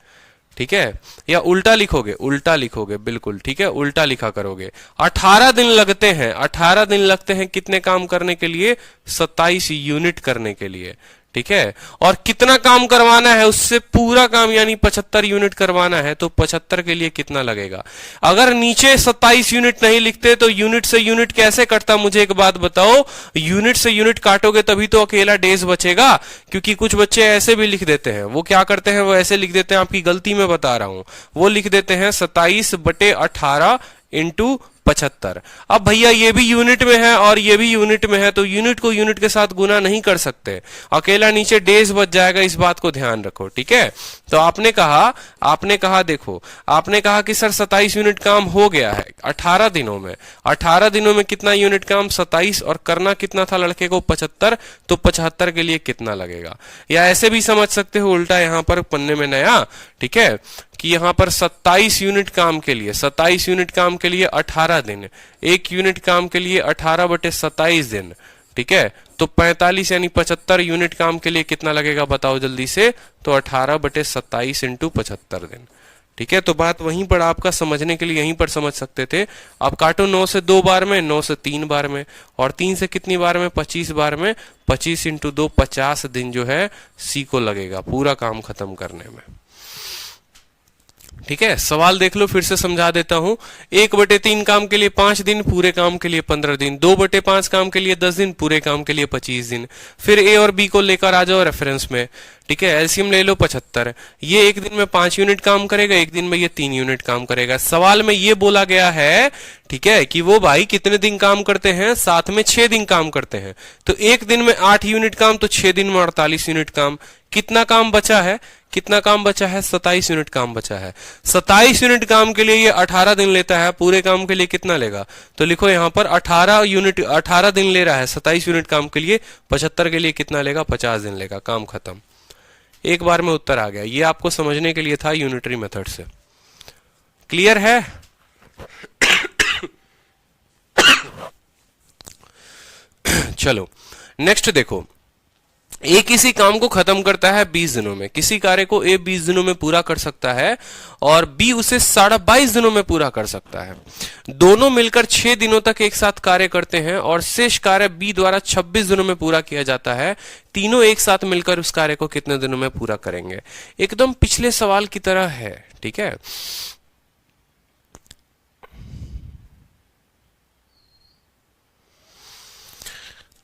ठीक है, या उल्टा लिखोगे, उल्टा लिखोगे, बिल्कुल ठीक है, उल्टा लिखा करोगे। 18 दिन लगते हैं, 18 दिन लगते हैं कितने काम करने के लिए, 27 यूनिट करने के लिए। ठीक है, और कितना काम करवाना है उससे, पूरा काम यानी 75 यूनिट करवाना है, तो 75 के लिए कितना लगेगा। अगर नीचे 27 यूनिट नहीं लिखते तो यूनिट से यूनिट कैसे कटता, मुझे एक बात बताओ। यूनिट से यूनिट काटोगे तभी तो अकेला डेज बचेगा, क्योंकि कुछ बच्चे ऐसे भी लिख देते हैं। वो क्या करते हैं, वो ऐसे लिख देते हैं, आपकी गलती में बता रहा हूं, वो लिख देते हैं 27/18 इंटू 75। अब भैया ये भी यूनिट में है और ये भी यूनिट में है, तो यूनिट को यूनिट के साथ गुना नहीं कर सकते, अकेला नीचे डेज बच जाएगा, इस बात को ध्यान रखो। ठीक है, तो आपने कहा देखो, आपने कहा कि सर 27 यूनिट काम हो गया है 18 दिनों में। 18 दिनों में कितना यूनिट काम, 27, और करना कितना था लड़के को, 75, तो 75 के लिए कितना लगेगा। या ऐसे भी समझ सकते हो उल्टा, यहां पर पन्ने में नया। ठीक है, कि यहां पर 27 यूनिट काम के लिए, 27 यूनिट काम के लिए 18 दिन, एक यूनिट काम के लिए 18/27 दिन। ठीक है, तो 45 यानी 75 यूनिट काम के लिए कितना लगेगा बताओ जल्दी से, तो 18/27 इंटू 75 दिन। ठीक है, तो बात वहीं पर आपका समझने के लिए यहीं पर समझ सकते थे। अब काटो 9 से 2 बार में, 9 से 3 बार में, और 3 से कितनी बार में, 25 बार में। 25 इंटू 2 50 दिन जो है सी को लगेगा पूरा काम खत्म करने में। ठीक है, सवाल देख लो, फिर से समझा देता हूं। 1/3 काम के लिए 5 दिन, पूरे काम के लिए 15 दिन। 2/5 काम के लिए 10 दिन, पूरे काम के लिए 25 दिन। फिर ए और बी को लेकर आ जाओ रेफरेंस में। ठीक है, एलसीएम ले लो 75। ये एक दिन में 5 यूनिट काम करेगा, एक दिन में ये 3 यूनिट काम करेगा। सवाल में ये बोला गया है, ठीक है, कि वो भाई कितने दिन काम करते हैं, साथ में 6 दिन काम करते हैं। तो एक दिन में 8 यूनिट काम, तो 6 दिन में 48 यूनिट काम। कितना काम बचा है, कितना काम बचा है, 27 यूनिट काम बचा है। 27 यूनिट काम के लिए ये 18 दिन लेता है, पूरे काम के लिए कितना लेगा, तो लिखो यहां पर 18 दिन ले रहा है 27 यूनिट काम के लिए, 75 के लिए कितना लेगा, 50 दिन लेगा, काम खत्म। एक बार में उत्तर आ गया। ये आपको समझने के लिए था यूनिटरी मेथड से। क्लियर है? चलो नेक्स्ट देखो, ए किसी काम को खत्म करता है 20 दिनों में। किसी कार्य को ए 20 दिनों में पूरा कर सकता है और बी उसे 22.5 दिनों में पूरा कर सकता है। दोनों मिलकर 6 दिनों तक एक साथ कार्य करते हैं और शेष कार्य बी द्वारा 26 दिनों में पूरा किया जाता है। तीनों एक साथ मिलकर उस कार्य को कितने दिनों में पूरा करेंगे? एकदम पिछले सवाल की तरह है, ठीक है।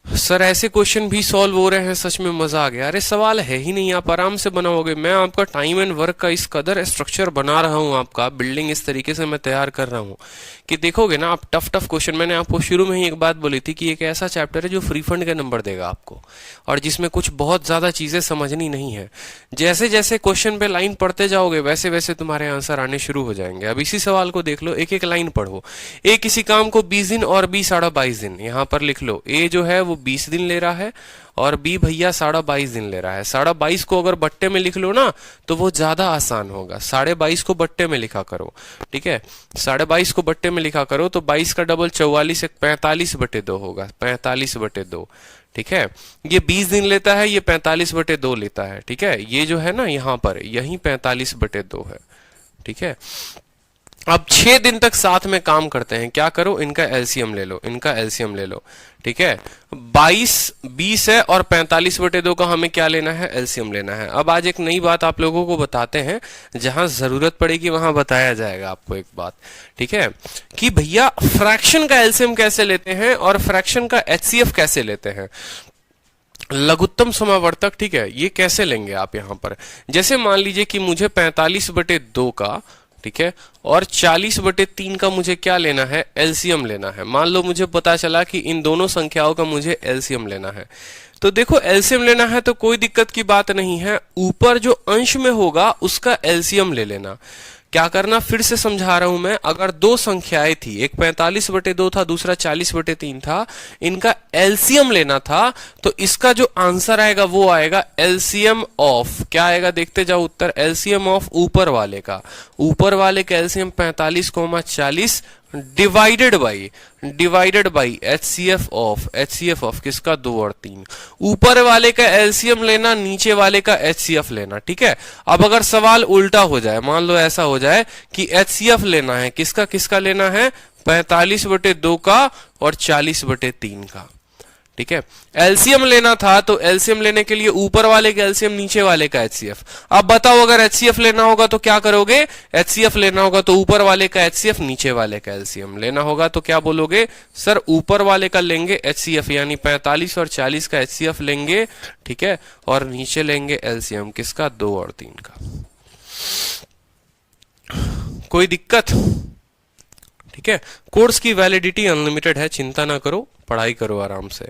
सर ऐसे क्वेश्चन भी सॉल्व हो रहे हैं, सच में मजा आ गया। अरे सवाल है ही नहीं, आप आराम से बनाओगे। मैं आपका टाइम एंड वर्क का इस कदर स्ट्रक्चर बना रहा हूं, आपका बिल्डिंग इस तरीके से मैं तैयार कर रहा हूं कि देखोगे ना आप टफ क्वेश्चन। मैंने आपको शुरू में ही एक बात बोली थी कि एक ऐसा चैप्टर है जो फ्री फंड के नंबर देगा आपको और जिसमें कुछ बहुत ज्यादा चीजें समझनी नहीं है। जैसे जैसे क्वेश्चन पे लाइन पढ़ते जाओगे वैसे वैसे तुम्हारे आंसर आने शुरू हो जाएंगे। अब इसी सवाल को देख लो, एक एक लाइन पढ़ो। ए किसी काम को 20 दिन और बी 22.5 दिन, यहां पर लिख लो। ए जो है वो 20 दिन ले रहा है और बी भैया 22.5 दिन ले रहा है। 22.5 को अगर बट्टे में लिख लो ना तो वो ज्यादा आसान होगा। 22.5 को बट्टे में लिखा करो, ठीक है। 22.5 को बट्टे में लिखा करो तो 22 का डबल 44, 45/2 होगा। 45/2, ठीक है। ये 20 दिन लेता है, ये 45/2 लेता है, ठीक है। ये जो है ना यहाँ पर यही 45/2 है, ठीक है। अब 6 दिन तक साथ में काम करते हैं, क्या करो, इनका एलसीएम ले लो, इनका एलसीएम ले लो, ठीक है। 20 है और 45/2 का हमें क्या लेना है, एलसीएम लेना है। अब आज एक नई बात आप लोगों को बताते हैं, जहां जरूरत पड़ेगी वहां बताया जाएगा आपको एक बात, ठीक है, कि भैया फ्रैक्शन का एलसीएम कैसे लेते हैं और फ्रैक्शन का एचसीएफ कैसे लेते हैं। लघुत्तम समावर्तक, ठीक है, ये कैसे लेंगे आप यहां पर। जैसे मान लीजिए कि मुझे 45/2 का, ठीक है, और 40/3 का मुझे क्या लेना है, एलसीएम लेना है। मान लो मुझे पता चला कि इन दोनों संख्याओं का मुझे एलसीएम लेना है, तो देखो एलसीएम लेना है तो कोई दिक्कत की बात नहीं है। ऊपर जो अंश में होगा उसका एलसीएम ले लेना। क्या करना, फिर से समझा रहा हूं मैं। अगर दो संख्याएं थी, एक 45/2 था, दूसरा 40/3 था, इनका एलसीएम लेना था, तो इसका जो आंसर आएगा वो आएगा एलसीएम ऑफ, क्या आएगा देखते जाओ उत्तर, एलसीएम ऑफ ऊपर वाले का। ऊपर वाले का LCM 45,40 divided by HCF of किसका, 2 और 3। ऊपर वाले का एलसीएम लेना, नीचे वाले का एचसीएफ लेना, ठीक है। अब अगर सवाल उल्टा हो जाए, मान लो ऐसा हो जाए कि एचसीएफ लेना है, किसका किसका लेना है, 45/2 का और 40/3 का, ठीक है। एलसीएम लेना था तो एलसीएम लेने के लिए ऊपर वाले का एलसीएम, नीचे वाले का एचसीएफ। अब बताओ अगर एचसीएफ लेना होगा तो क्या करोगे, एचसीएफ लेना होगा तो ऊपर वाले का एचसीएफ, नीचे वाले का एलसीएम लेना होगा तो क्या बोलोगे, सर ऊपर वाले का लेंगे एचसीएफ, यानी 45 और 40 का एचसीएफ लेंगे, ठीक है, और नीचे लेंगे एलसीएम किसका, 2 और 3 का। कोई दिक्कत, ठीक है। कोर्स की वैलिडिटी अनलिमिटेड है, चिंता ना करो, पढ़ाई करो आराम से,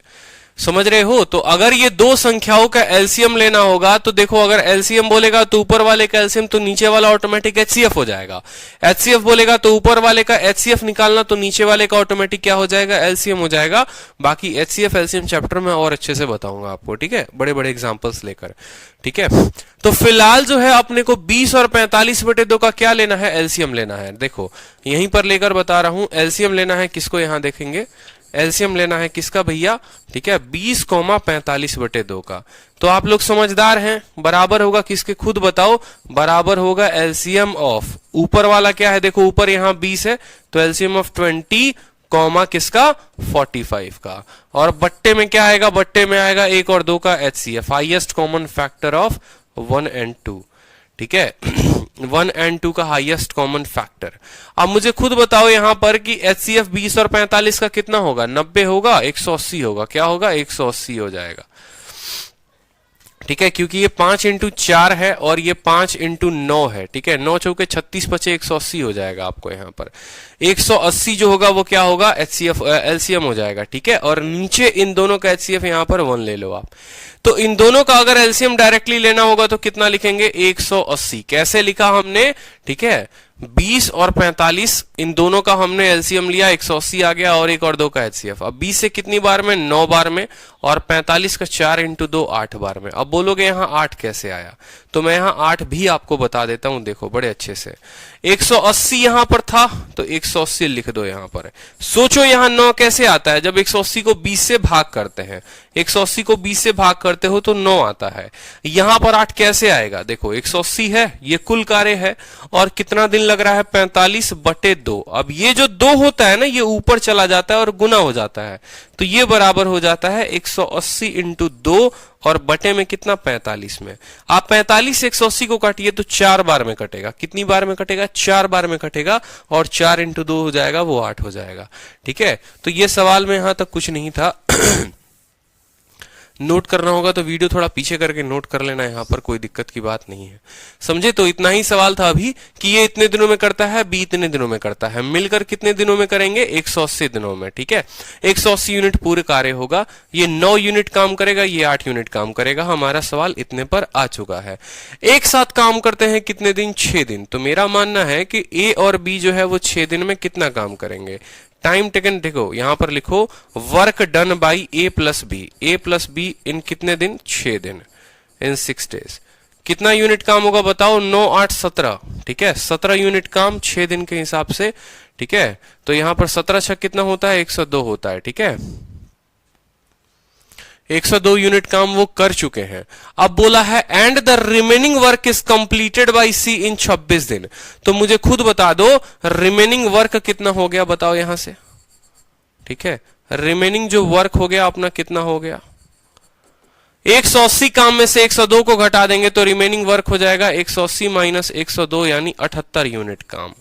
समझ रहे हो। तो अगर ये दो संख्याओं का एलसीएम लेना होगा तो देखो, अगर एलसीएम बोलेगा तो ऊपर वाले का एलसीएम तो नीचे वाला ऑटोमेटिक एचसीएफ हो जाएगा। एचसीएफ बोलेगा तो ऊपर वाले का एचसीएफ निकालना तो नीचे वाले का ऑटोमेटिक क्या हो जाएगा, एलसीएम हो जाएगा। बाकी एचसीएफ एलसीएम चैप्टर में और अच्छे से बताऊंगा आपको, ठीक है, बड़े बड़े एग्जांपल्स लेकर, ठीक है। तो फिलहाल जो है अपने को 20 और 45/2 का क्या लेना है, एलसीएम लेना है। देखो यहीं पर लेकर बता रहा हूं, एलसीएम लेना है किसको, यहां देखेंगे, एलसीएम लेना है किसका भैया, ठीक है, 20, 45/2 का। तो आप लोग समझदार हैं, बराबर होगा किसके, खुद बताओ, बराबर होगा एलसीएम ऑफ, ऊपर वाला क्या है, देखो ऊपर यहां 20 है तो एलसीएम ऑफ 20 कॉमा किसका, 45 का। और बट्टे में क्या आएगा, बट्टे में आएगा 1 और 2 का HCF, highest common factor of 1 और 2, ठीक है। 1 और 2 का हाईएस्ट कॉमन फैक्टर। अब मुझे खुद बताओ यहां पर कि एचसीएफ 20 और 45 का कितना होगा, 90 होगा, 180 होगा, क्या होगा, 180 हो जाएगा, ठीक है, क्योंकि ये 5 × 4 है और ये 5 × 9 है, ठीक है। 9 चौके 36 बचे 180 हो जाएगा आपको यहाँ पर। 180 जो होगा वो क्या होगा, एचसीएफ एलसीएम हो जाएगा, ठीक है। और नीचे इन दोनों का एचसीएफ यहाँ पर 1 ले लो आप। तो इन दोनों का अगर एलसीएम डायरेक्टली लेना होगा तो कितना लिखेंगे, 180। कैसे लिखा हमने, ठीक है, 20 और 45 इन दोनों का हमने एलसीएम लिया, 180 आ गया, और 1 और 2 का एचसीएफ। अब 20 से कितनी बार में, 9 बार में, और 45 का 4 इंटू 2 8 बार में। अब बोलोगे यहाँ 8 कैसे आया, तो मैं यहाँ 8 भी आपको बता देता हूं, देखो बड़े अच्छे से। 180 यहां पर था तो 180 लिख दो यहां पर। सोचो यहां 9 कैसे आता है, जब 180 को 20 से भाग करते हैं, 180 को 20 से भाग करते हो तो 9 आता है। यहां पर 8 कैसे आएगा, देखो 180 है, ये कुल कार्य है, और कितना दिन लग रहा है, 45/2। अब ये जो 2 होता है ना, ये ऊपर चला जाता है और गुना हो जाता है, तो ये बराबर हो जाता है 180 इंटू 2 और बटे में कितना, 45 में। आप 45 से 180 को काटिए तो 4 बार में कटेगा। कितनी बार में कटेगा, 4 बार में कटेगा, और 4 इंटू 2 हो जाएगा, वो 8 हो जाएगा। ठीक है, तो ये सवाल में यहां तक कुछ नहीं था। नोट करना होगा तो वीडियो थोड़ा पीछे करके नोट कर लेना, यहां पर कोई दिक्कत की बात नहीं है। समझे, तो इतना ही सवाल था अभी कि ये इतने दिनों में करता है, बी इतने दिनों में करता है, मिलकर कितने दिनों में करेंगे, 180 दिनों में। ठीक है, 180 यूनिट पूरे कार्य होगा, ये 9 यूनिट काम करेगा, ये 8 यूनिट काम करेगा। हमारा सवाल इतने पर आ चुका है। एक साथ काम करते हैं कितने दिन, 6 दिन। तो मेरा मानना है कि ए और बी जो है वो 6 दिन में कितना काम करेंगे। टाइम टेकन देखो, यहां पर लिखो work done by A plus B, A plus B in कितने दिन, 6 दिन, इन 6 डेज। कितना यूनिट काम होगा बताओ, 9 8 17। ठीक है, 17 यूनिट काम 6 दिन के हिसाब से। ठीक है, तो यहां पर 17 छक कितना होता है, 102 होता है। ठीक है, 102 यूनिट काम वो कर चुके हैं। अब बोला है and the remaining work is completed by C in 26 दिन। तो मुझे खुद बता दो रिमेनिंग वर्क कितना हो गया, बताओ यहां से। ठीक है, रिमेनिंग जो वर्क हो गया अपना कितना हो गया, 180 काम में से 102 को घटा देंगे तो रिमेनिंग वर्क हो जाएगा 180 माइनस 102 यानी 78 यूनिट काम।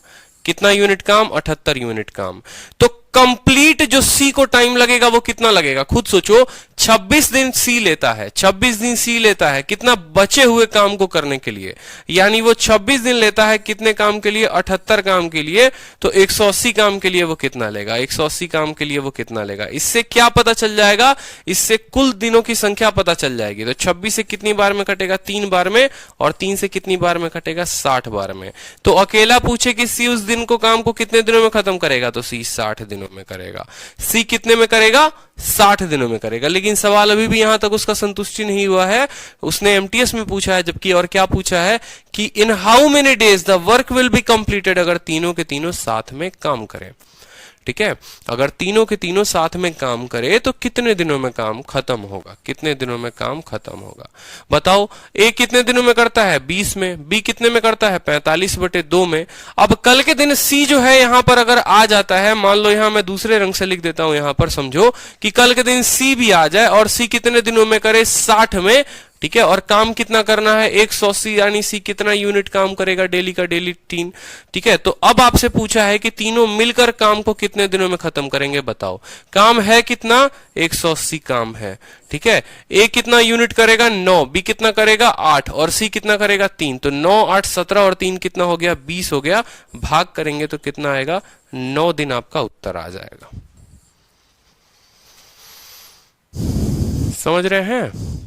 कितना यूनिट काम, 78 यूनिट काम। तो कंप्लीट जो सी को टाइम लगेगा वो कितना लगेगा, खुद सोचो। 26 दिन सी लेता है, 26 दिन सी लेता है कितना, बचे हुए काम को करने के लिए, यानी वो 26 दिन लेता है कितने काम के लिए, 78 काम के लिए। तो 180 काम के लिए वो कितना लेगा, 180 काम के लिए वो कितना लेगा। इससे क्या पता चल जाएगा, इससे कुल दिनों की संख्या पता चल जाएगी। तो 26 से कितनी बार में कटेगा, 3 बार में, और 3 से कितनी बार में कटेगा, 60 बार में। तो अकेला पूछे कि सी उस दिन को काम को कितने दिनों में खत्म करेगा, तो सी 60 दिनों में करेगा। सी कितने में करेगा, 60 दिनों में करेगा। लेकिन सवाल अभी भी यहां तक उसका संतुष्टि नहीं हुआ है, उसने एमटीएस में पूछा है, जबकि और क्या पूछा है कि इन how many days the work will be completed, अगर तीनों के तीनों साथ में काम करें। ठीक है, अगर तीनों के तीनों साथ में काम करे तो कितने दिनों में काम खत्म होगा, कितने दिनों में काम खत्म होगा, बताओ। ए कितने दिनों में करता है, 20 में, बी कितने में करता है, 45/2 में। अब कल के दिन सी जो है यहां पर अगर आ जाता है, मान लो यहां मैं दूसरे रंग से लिख देता हूं, यहां पर समझो कि कल के दिन सी भी आ जाए और सी कितने दिनों में करे, 60 में। ठीक है, और काम कितना करना है, 180, यानी सी कितना यूनिट काम करेगा, डेली का डेली 3। ठीक है, तो अब आपसे पूछा है कि तीनों मिलकर काम को कितने दिनों में खत्म करेंगे, बताओ। काम है कितना, 180 काम है। ठीक है, ए कितना यूनिट करेगा, 9, बी कितना करेगा, 8, और सी कितना करेगा, 3। तो 9 8 17 और 3 कितना हो गया, 20 हो गया। भाग करेंगे तो कितना आएगा, 9 दिन आपका उत्तर आ जाएगा। समझ रहे हैं।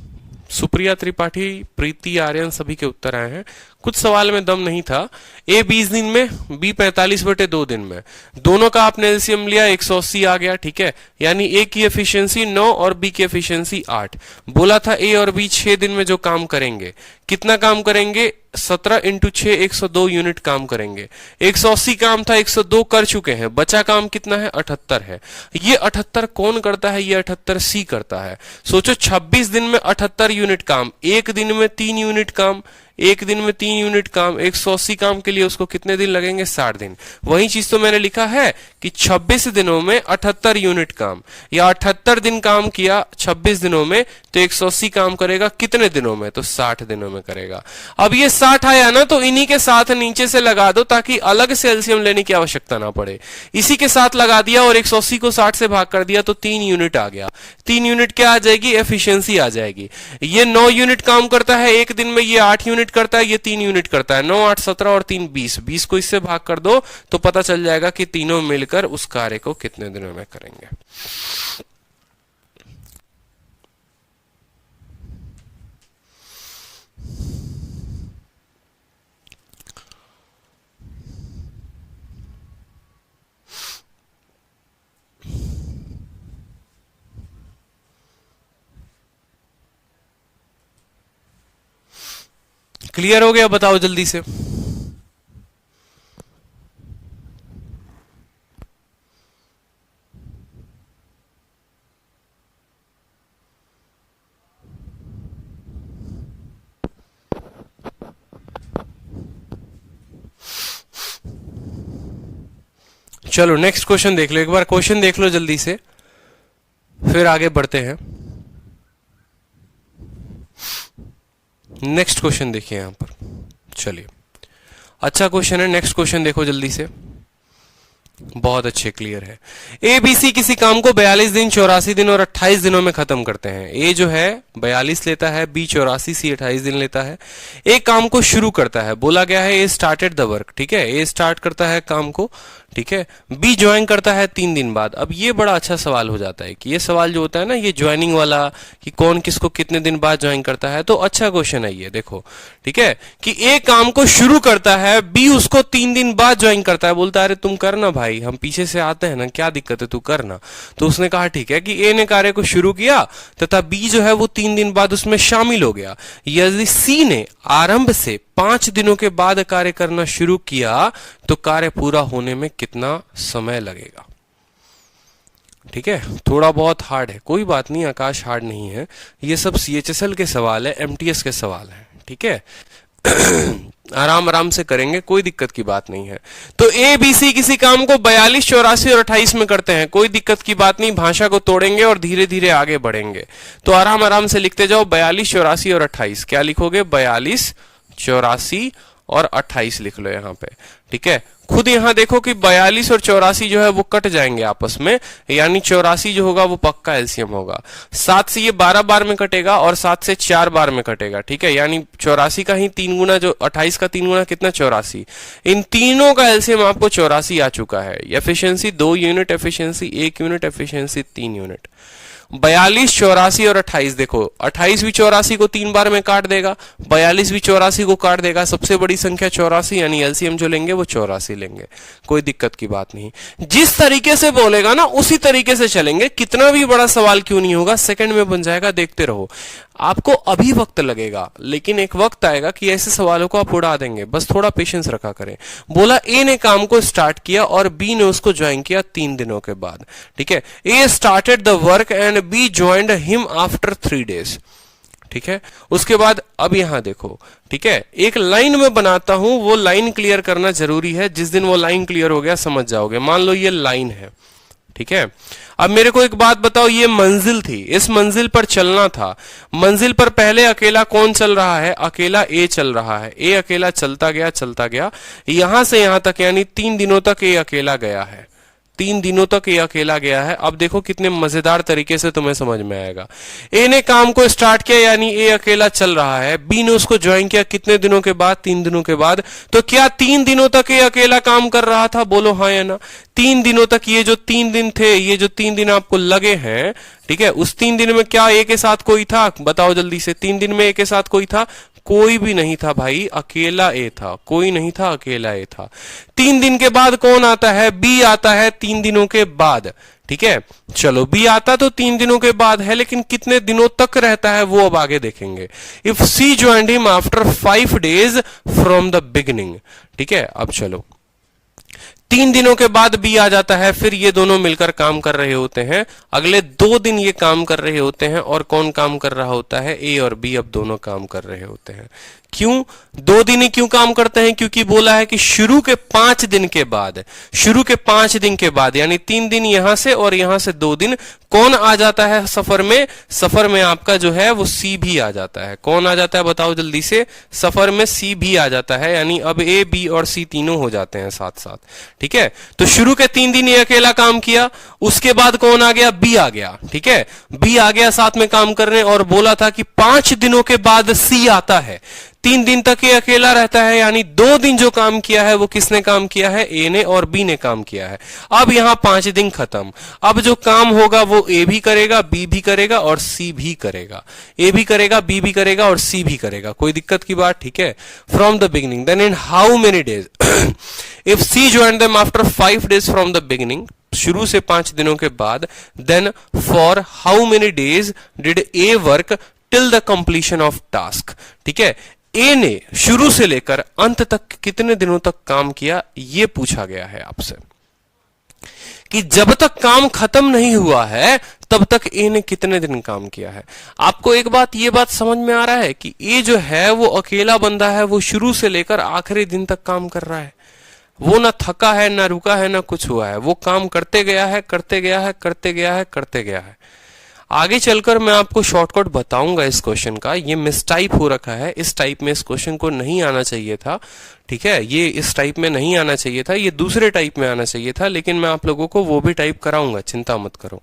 सुप्रिया त्रिपाठी, प्रीति आर्यन सभी के उत्तर आए हैं। कुछ सवाल में दम नहीं था। ए 20 दिन में, बी 45/2 दिन में, दोनों का आपने एलसीएम लिया, 180 आ गया। ठीक है, यानी ए की एफिशिएंसी 9 और बी की एफिशिएंसी 8। बोला था ए और बी 6 दिन में जो काम करेंगे, कितना काम करेंगे, 17 × 6 102 यूनिट काम करेंगे। 180 काम था, 102 कर चुके हैं, बचा काम कितना है, 78 है। ये 78 कौन करता है, ये 78 सी करता है। सोचो 26 दिन में 78 यूनिट काम, एक दिन में 3 यूनिट काम, एक दिन में 3 यूनिट काम, 180 काम के लिए उसको कितने दिन लगेंगे, 60 दिन। वही चीज तो मैंने लिखा है कि 26 दिनों में 78 यूनिट काम, या 78 दिन काम किया 26 दिनों में, तो 180 काम करेगा कितने दिनों में, तो 60 दिनों में करेगा। अब ये 60 आया ना, तो इन्हीं के साथ नीचे से लगा दो ताकि अलग से एलसीएम लेने की आवश्यकता ना पड़े। इसी के साथ लगा दिया और 180 को 60 से भाग कर दिया तो 3 यूनिट आ गया। 3 यूनिट क्या आ जाएगी, एफिशिएंसी आ जाएगी। ये 9 यूनिट काम करता है एक दिन में, ये 8 यूनिट करता है, ये 3 यूनिट करता है। 9 8 17 और 3 20, 20 को इससे भाग कर दो तो पता चल जाएगा कि तीनों मिलकर उस कार्य को कितने दिनों में करेंगे। क्लियर हो गया? बताओ जल्दी से। चलो नेक्स्ट क्वेश्चन देख लो, एक बार क्वेश्चन देख लो जल्दी से, फिर आगे बढ़ते हैं। नेक्स्ट क्वेश्चन देखिए यहां पर, चलिए अच्छा क्वेश्चन है, नेक्स्ट क्वेश्चन देखो जल्दी से। बहुत अच्छे, क्लियर है। ए बी सी किसी काम को 42 दिन, 84 दिन और 28 दिनों में खत्म करते हैं। ए जो है 42 लेता है, बी 84, सी 28 दिन लेता है। एक काम को शुरू करता है, बोला गया है ए स्टार्टेड द वर्क, ठीक है, ए स्टार्ट करता है काम को, ठीक है। बी ज्वाइन करता है 3 दिन बाद। अब ये बड़ा अच्छा सवाल हो जाता है कि ये सवाल जो होता है ना, ये ज्वाइनिंग वाला, कि कौन किसको कितने दिन बाद ज्वाइन करता है, तो अच्छा क्वेश्चन है ये, देखो, ठीक है, कि ए काम को शुरू करता है, बी उसको 3 दिन बाद ज्वाइन करता है, बोलता है अरे तुम करना भाई, हम पीछे से आते हैं ना, क्या दिक्कत है, तू करना। तो उसने कहा ठीक है, कि ए ने कार्य को शुरू किया तथा बी जो है वो 3 दिन बाद उसमें शामिल हो गया। यदि सी ने आरंभ से 5 दिनों के बाद कार्य करना शुरू किया तो कार्य पूरा होने में कितना समय लगेगा? ठीक है, थोड़ा बहुत हार्ड है, कोई बात नहीं, आकाश हार्ड नहीं है, ये सब सीएचएसएल के सवाल है, एमटीएस के सवाल है, ठीक है। आराम आराम से करेंगे, कोई दिक्कत की बात नहीं है। तो ए बी सी किसी काम को 42, 84 और 28 में करते हैं, कोई दिक्कत की बात नहीं, भाषा को तोड़ेंगे और धीरे धीरे आगे बढ़ेंगे। तो आराम आराम से लिखते जाओ, 42, 84 और 28। क्या लिखोगे? 42, 84 और 28 लिख लो यहां पे, ठीक है। खुद यहां देखो कि 42 और 84 जो है वो कट जाएंगे आपस में, यानी 84 जो होगा वो पक्का एलसीएम होगा। 7 से ये 12 बार में कटेगा और 7 से 4 बार में कटेगा, ठीक है, यानी 84 का ही 3 गुना, जो 28 का 3 गुना कितना? 84। इन तीनों का एलसीएम आपको 84 आ चुका है। Efficiency 2 unit, efficiency 1 unit, efficiency 3 unit. 42, 84 और 28, देखो 28 भी 84 को 3 बार में काट देगा, 42 भी 84 को काट देगा, सबसे बड़ी संख्या 84, यानी एलसीएम जो लेंगे वो 84 लेंगे, कोई दिक्कत की बात नहीं। जिस तरीके से बोलेगा ना उसी तरीके से चलेंगे, कितना भी बड़ा सवाल क्यों नहीं होगा, सेकंड में बन जाएगा, देखते रहो। आपको अभी वक्त लगेगा, लेकिन एक वक्त आएगा कि ऐसे सवालों को आप उड़ा देंगे, बस थोड़ा पेशेंस रखा करें। बोला ए ने काम को स्टार्ट किया और बी ने उसको ज्वाइन किया 3 दिनों के बाद, ठीक है। A started the work and B joined him after 3 days, ठीक है। उसके बाद अब यहां देखो, ठीक है, एक लाइन में बनाता हूं, वो लाइन क्लियर करना जरूरी है, जिस दिन वो लाइन क्लियर हो गया समझ जाओगे। मान लो ये लाइन है, ठीक है। अब मेरे को एक बात बताओ, ये मंजिल थी, इस मंजिल पर चलना था, मंजिल पर पहले अकेला कौन चल रहा है? अकेला ए चल रहा है। ए अकेला चलता गया यहां से यहां तक, यानी 3 दिनों तक ए अकेला गया है, 3 दिनों तक ये अकेला गया है। अब देखो कितने मजेदार तरीके से तुम्हें समझ में आएगा। ए ने काम को स्टार्ट किया, यानी ए अकेला चल रहा है, बी ने उसको ज्वाइन किया कितने दिनों के बाद? 3 दिनों के बाद। तो क्या 3 दिनों तक ये अकेला काम कर रहा था? बोलो हाँ या ना। 3 दिनों तक, ये जो 3 दिन थे, ये जो 3 दिन आपको लगे हैं, ठीक है, उस 3 दिन में क्या ए के साथ कोई था? बताओ जल्दी से। 3 दिन में ए के साथ कोई था? कोई भी नहीं था भाई, अकेला ए था, कोई नहीं था, अकेला ए था। 3 दिन के बाद कौन आता है? बी आता है 3 दिनों के बाद, ठीक है। चलो बी आता तो 3 दिनों के बाद है, लेकिन कितने दिनों तक रहता है वो अब आगे देखेंगे। If she joined him after 5 days from the beginning, ठीक है। अब चलो 3 दिनों के बाद बी आ जाता है, फिर ये दोनों मिलकर काम कर रहे होते हैं, अगले 2 दिन ये काम कर रहे होते हैं, और कौन काम कर रहा होता है? ए और बी अब दोनों काम कर रहे होते हैं। क्यों 2 दिन ही क्यों काम करते हैं? क्योंकि बोला है कि शुरू के 5 दिन के बाद, शुरू के 5 दिन के बाद, यानी 3 दिन यहां से और यहां से 2 दिन, कौन आ जाता है सफर में? सफर में आपका जो है वो सी भी आ जाता है। कौन आ जाता है बताओ जल्दी से? सफर में सी भी आ जाता है, यानी अब ए बी और सी तीनों हो जाते हैं साथ साथ, ठीक है। तो शुरू के 3 दिन ये अकेला काम किया, उसके बाद कौन आ गया? बी आ गया, ठीक है, बी आ गया साथ में काम करने, और बोला था कि 5 दिनों के बाद सी आता है। 3 दिन तक ये अकेला रहता है, यानी 2 दिन जो काम किया है वो किसने काम किया है? ए ने और बी ने काम किया है। अब यहां 5 दिन खत्म, अब जो काम होगा वो ए भी करेगा, बी भी करेगा और सी भी करेगा। ए भी करेगा, बी भी करेगा और सी भी करेगा, कोई दिक्कत की बात, ठीक है। From the beginning, then in how many days? If she join them after 5 days from the beginning, शुरू से 5 दिनों के बाद, then for how many days did A work till the completion of task, ठीक है। ए ने शुरू से लेकर अंत तक कितने दिनों तक काम किया, ये पूछा गया है आपसे कि जब तक काम खत्म नहीं हुआ है तब तक ए ने कितने दिन काम किया है। आपको एक बात, ये बात समझ में आ रहा है कि ए जो है वो अकेला बंदा है, वो शुरू से लेकर आखिरी दिन तक काम कर रहा है, वो ना थका है ना रुका है ना कुछ हुआ है, वो काम करते गया है करते गया है करते गया है करते गया है। आगे चलकर मैं आपको शॉर्टकट बताऊंगा इस क्वेश्चन का, ये मिसटाइप हो रखा है, इस टाइप में इस क्वेश्चन को नहीं आना चाहिए था, ठीक है, ये इस टाइप में नहीं आना चाहिए था, ये दूसरे टाइप में आना चाहिए था, लेकिन मैं आप लोगों को वो भी टाइप कराऊंगा, चिंता मत करो।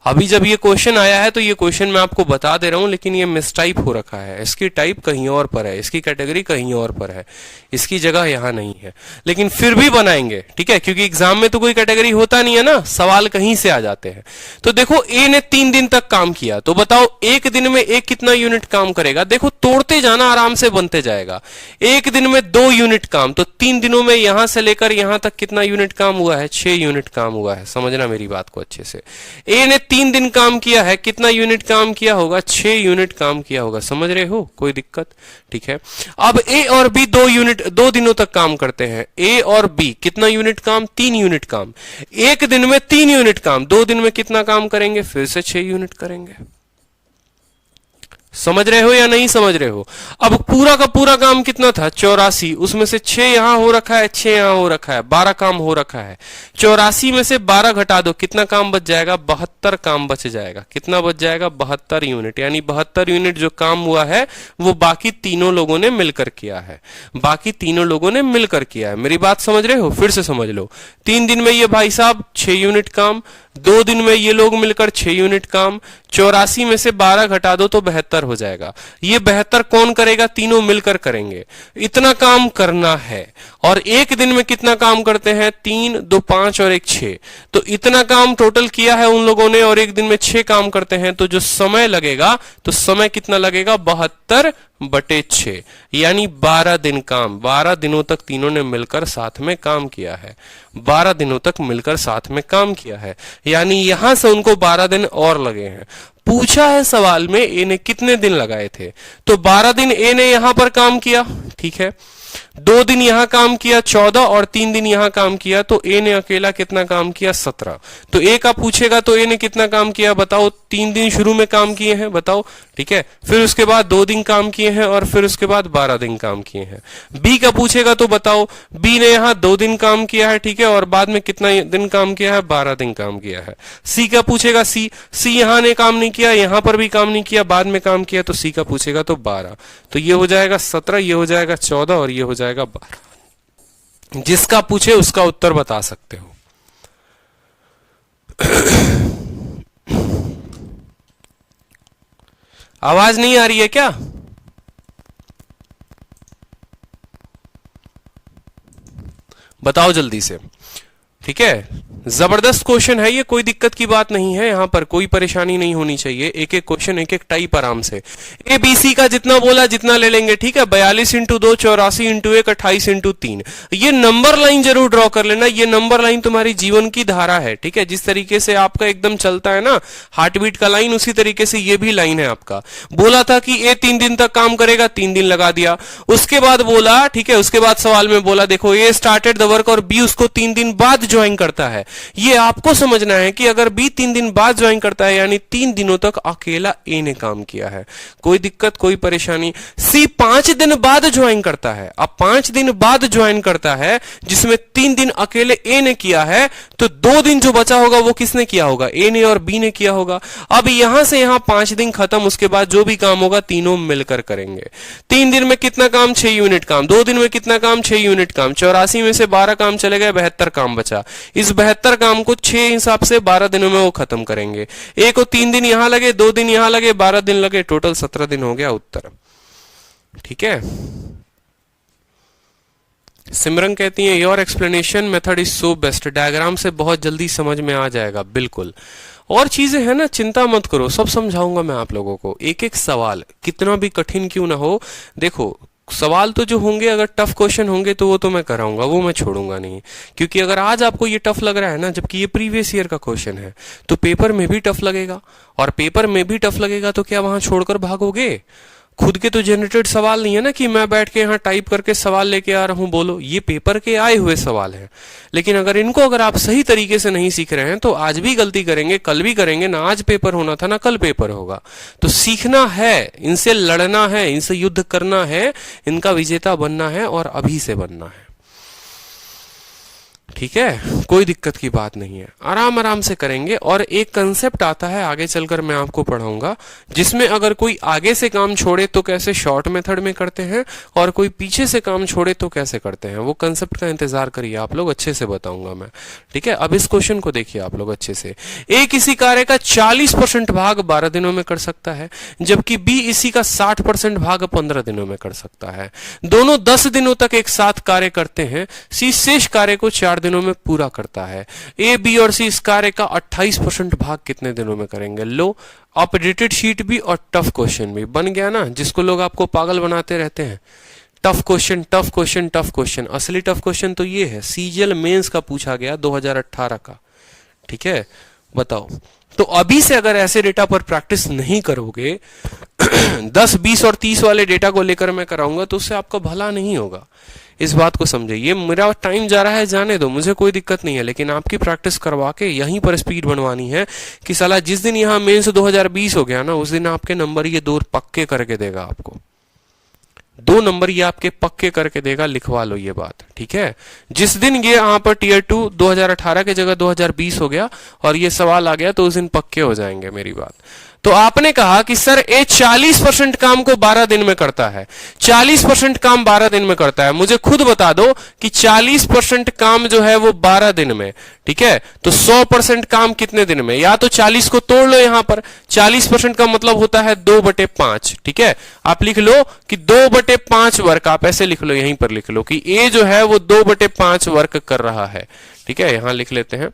अभी जब ये क्वेश्चन आया है तो ये क्वेश्चन मैं आपको बता दे रहा हूं, लेकिन ये मिसटाइप हो रखा है, इसकी टाइप कहीं और पर है, इसकी कैटेगरी कहीं और पर है, इसकी जगह यहां नहीं है, लेकिन फिर भी बनाएंगे, ठीक है, क्योंकि एग्जाम में तो कोई कैटेगरी होता नहीं है ना, सवाल कहीं से आ जाते हैं। तो देखो ए ने 3 दिन तक काम किया, तो बताओ एक दिन में ए कितना यूनिट काम करेगा। देखो तोड़ते जाना, आराम से बनते जाएगा। एक दिन में 2 यूनिट काम, तो 3 दिनों में यहां से लेकर यहां तक कितना यूनिट काम हुआ है, 6 यूनिट काम हुआ है। समझना मेरी बात को अच्छे से। ए ने 3 दिन काम किया है, कितना यूनिट काम किया होगा, 6 यूनिट काम किया होगा। समझ रहे हो, कोई दिक्कत, ठीक है। अब ए और बी 2 दिनों तक काम करते हैं। ए और बी कितना यूनिट काम, 3 यूनिट काम। एक दिन में 3 यूनिट काम, 2 दिन में कितना काम करेंगे, फिर से 6 यूनिट करेंगे। समझ रहे हो या नहीं समझ रहे हो। अब पूरा का पूरा काम कितना था, 84, उसमें से 6 यहां हो रखा है, 6 यहां हो रखा है, 12 काम हो रखा है। 84 में से 12 घटा दो, कितना काम बच जाएगा, 72 काम बच जाएगा। कितना बच जाएगा, 72 यूनिट, यानी 72 यूनिट जो काम हुआ है वो बाकी तीनों लोगों ने मिलकर किया है, बाकी तीनों लोगों ने मिलकर किया है। मेरी बात समझ रहे हो, फिर से समझ लो। 3 दिन में ये भाई साहब 6 यूनिट काम, 2 दिन में ये लोग मिलकर 6 यूनिट काम, 84 में से 12 घटा दो तो 72 हो जाएगा। ये 72 कौन करेगा, तीनों मिलकर करेंगे। इतना काम करना है। और एक दिन में कितना काम करते हैं, 3, 2, 5 और 1, 6। तो इतना काम टोटल किया है उन लोगों ने, और एक दिन में 6 काम करते हैं, तो जो समय लगेगा, तो समय कितना लगेगा, 72/6, यानी 12 दिन काम। 12 दिनों तक तीनों ने मिलकर साथ में काम किया है, 12 दिनों तक मिलकर साथ में काम किया है, यानी यहां से उनको 12 दिन और लगे हैं। पूछा है सवाल में ए ने कितने दिन लगाए थे, तो 12 दिन ए ने यहां पर काम किया, ठीक है। 2 दिन यहां काम किया 14, और 3 दिन यहां काम किया, तो ए ने अकेला कितना काम किया, 17। तो ए का पूछेगा तो ए ने कितना काम किया बताओ, 3 दिन शुरू में काम किए हैं, बताओ, ठीक है। फिर उसके बाद 2 दिन काम किए हैं, और फिर उसके बाद 12 दिन काम किए हैं। बी का पूछेगा तो बताओ, बी ने यहां 2 दिन काम किया है, ठीक है, और बाद में कितना दिन काम किया है, 12 दिन काम किया है। सी का पूछेगा, सी यहां ने काम नहीं किया, यहां पर भी काम नहीं किया, बाद में काम किया, तो सी का पूछेगा तो 12। तो ये हो जाएगा 17, ये हो जाएगा 14, और ये हो जाएगा 12। जिसका पूछे उसका उत्तर बता सकते हो। आवाज नहीं आ रही है क्या, बताओ जल्दी से, ठीक है। जबरदस्त क्वेश्चन है ये, कोई दिक्कत की बात नहीं है, यहां पर कोई परेशानी नहीं होनी चाहिए। एक एक क्वेश्चन एक एक टाइप आराम से। ए बी सी का जितना बोला जितना ले लेंगे, ठीक है। 42 × 2 84 × 1 28 × 3। ये नंबर लाइन जरूर ड्रॉ कर लेना, ये नंबर लाइन तुम्हारी जीवन की धारा है, ठीक है। जिस तरीके से आपका एकदम चलता है ना हार्ट बीट का लाइन, उसी तरीके से ये भी लाइन है आपका। बोला था कि ए 3 दिन तक काम करेगा, 3 दिन लगा दिया। उसके बाद बोला, ठीक है, उसके बाद सवाल में बोला देखो ए स्टार्टेड द वर्क, और बी उसको 3 दिन बाद ज्वाइन करता है। ये आपको समझना है कि अगर बी 3 दिन बाद ज्वाइन करता है, यानी 3 दिनों तक अकेला ए ने काम किया है, कोई दिक्कत कोई परेशानी। सी 5 दिन बाद ज्वाइन करता है। अब 5 दिन बाद ज्वाइन करता है, जिसमें 3 दिन अकेले ए ने किया है, तो 2 दिन जो बचा होगा वो किसने किया होगा, ए ने और बी ने किया होगा। अब यहां से यहां 5 दिन खत्म, उसके बाद जो भी काम होगा तीनों मिलकर करेंगे। 3 दिन में कितना काम, 6 यूनिट काम। 2 दिन में कितना काम, 6 यूनिट काम। 84 में से 12 काम चले गए, 72 काम बचा। इस 72 काम को 6 हिसाब से 12 दिनों में वो खत्म करेंगे। ए को 3 दिन यहां लगे, 2 दिन यहां लगे, 12 दिन लगे, टोटल 17 दिन हो गया उत्तर, ठीक है। सिमरन कहती है your explanation method is so best, diagram से बहुत जल्दी समझ में आ जाएगा। बिल्कुल, और चीजें हैं ना, चिंता मत करो, सब समझाऊंगा मैं आप लोगों को। एक एक सवाल कितना भी कठिन क्यों ना हो, देखो सवाल तो जो होंगे, अगर टफ क्वेश्चन होंगे तो वो तो मैं कराऊंगा, वो मैं छोड़ूंगा नहीं। क्योंकि अगर आज आपको ये टफ लग रहा है ना, जबकि ये प्रीवियस ईयर का क्वेश्चन है, तो पेपर में भी टफ लगेगा। और पेपर में भी टफ लगेगा तो क्या वहां छोड़कर भागोगे, खुद के तो जनरेटेड सवाल नहीं है ना कि मैं बैठ के यहाँ टाइप करके सवाल लेके आ रहा हूं बोलो, ये पेपर के आए हुए सवाल हैं। लेकिन अगर आप सही तरीके से नहीं सीख रहे हैं तो आज भी गलती करेंगे, कल भी करेंगे ना। आज पेपर होना था ना कल पेपर होगा। तो सीखना है, इनसे लड़ना है, इनसे युद्ध करना है, इनका विजेता बनना है और अभी से बनना है। ठीक है, कोई दिक्कत की बात नहीं है, आराम आराम से करेंगे। और एक कंसेप्ट आता है आगे चलकर मैं आपको पढ़ाऊंगा, जिसमें अगर कोई आगे से काम छोड़े तो कैसे शॉर्ट मेथड में करते हैं और कोई पीछे से काम छोड़े तो कैसे करते हैं। वो कंसेप्ट का इंतजार करिए, आप लोग अच्छे से बताऊंगा मैं। ठीक है, अब इस क्वेश्चन को देखिए आप लोग अच्छे से। ए किसी कार्य का 40% भाग 12 दिनों में कर सकता है, जबकि बी इसी का 60% भाग 15 दिनों में कर सकता है। दोनों 10 दिनों तक एक साथ कार्य करते हैं। सी शेष कार्य को 4 दिनों में पूरा करता है। ए, बी और सी इस कार्य का 28% भाग कितने दिनों में करेंगे। लो, अपडेटेड शीट भी और टफ क्वेश्चन भी बन गया ना, जिसको लोग आपको पागल बनाते रहते हैं। Tough question, tough question, tough question. असली टफ क्वेश्चन तो ये है, सीजीएल मेंस का पूछा गया 2018 का। ठीक है, बताओ। तो अभी से अगर ऐसे डेटा पर प्रैक्टिस नहीं करोगे 10, 20 और 30 वाले डेटा को लेकर मैं कराऊंगा तो उससे आपका भला नहीं होगा। इस बात को समझे। ये मेरा टाइम जा रहा है, जाने दो, मुझे कोई दिक्कत नहीं है, लेकिन आपकी प्रैक्टिस करवा के यहीं पर स्पीड बनवानी है कि साला जिस दिन यहाँ मेंस 2020 हो गया ना, उस दिन आपके नंबर ये 2 पक्के करके देगा आपको। 2 नंबर ये आपके पक्के करके देगा, लिखवा लो ये बात। ठीक है, जिस दिन ये यहाँ पर टीयर 2 2018 की जगह 2020 हो गया और ये सवाल आ गया तो उस दिन पक्के हो जाएंगे मेरी बात। तो आपने कहा कि सर ए 40% काम को 12 दिन में करता है, 40% काम 12 दिन में करता है। मुझे खुद बता दो कि 40% काम जो है वो 12 दिन में, ठीक है, तो 100% काम कितने दिन में। या तो 40 को तोड़ लो, यहां पर 40% का मतलब होता है 2/5। ठीक है, आप लिख लो कि 2/5 वर्क, आप ऐसे लिख लो, यहीं पर लिख लो कि ए जो है वो 2/5 वर्क कर रहा है। ठीक है, यहां लिख लेते हैं,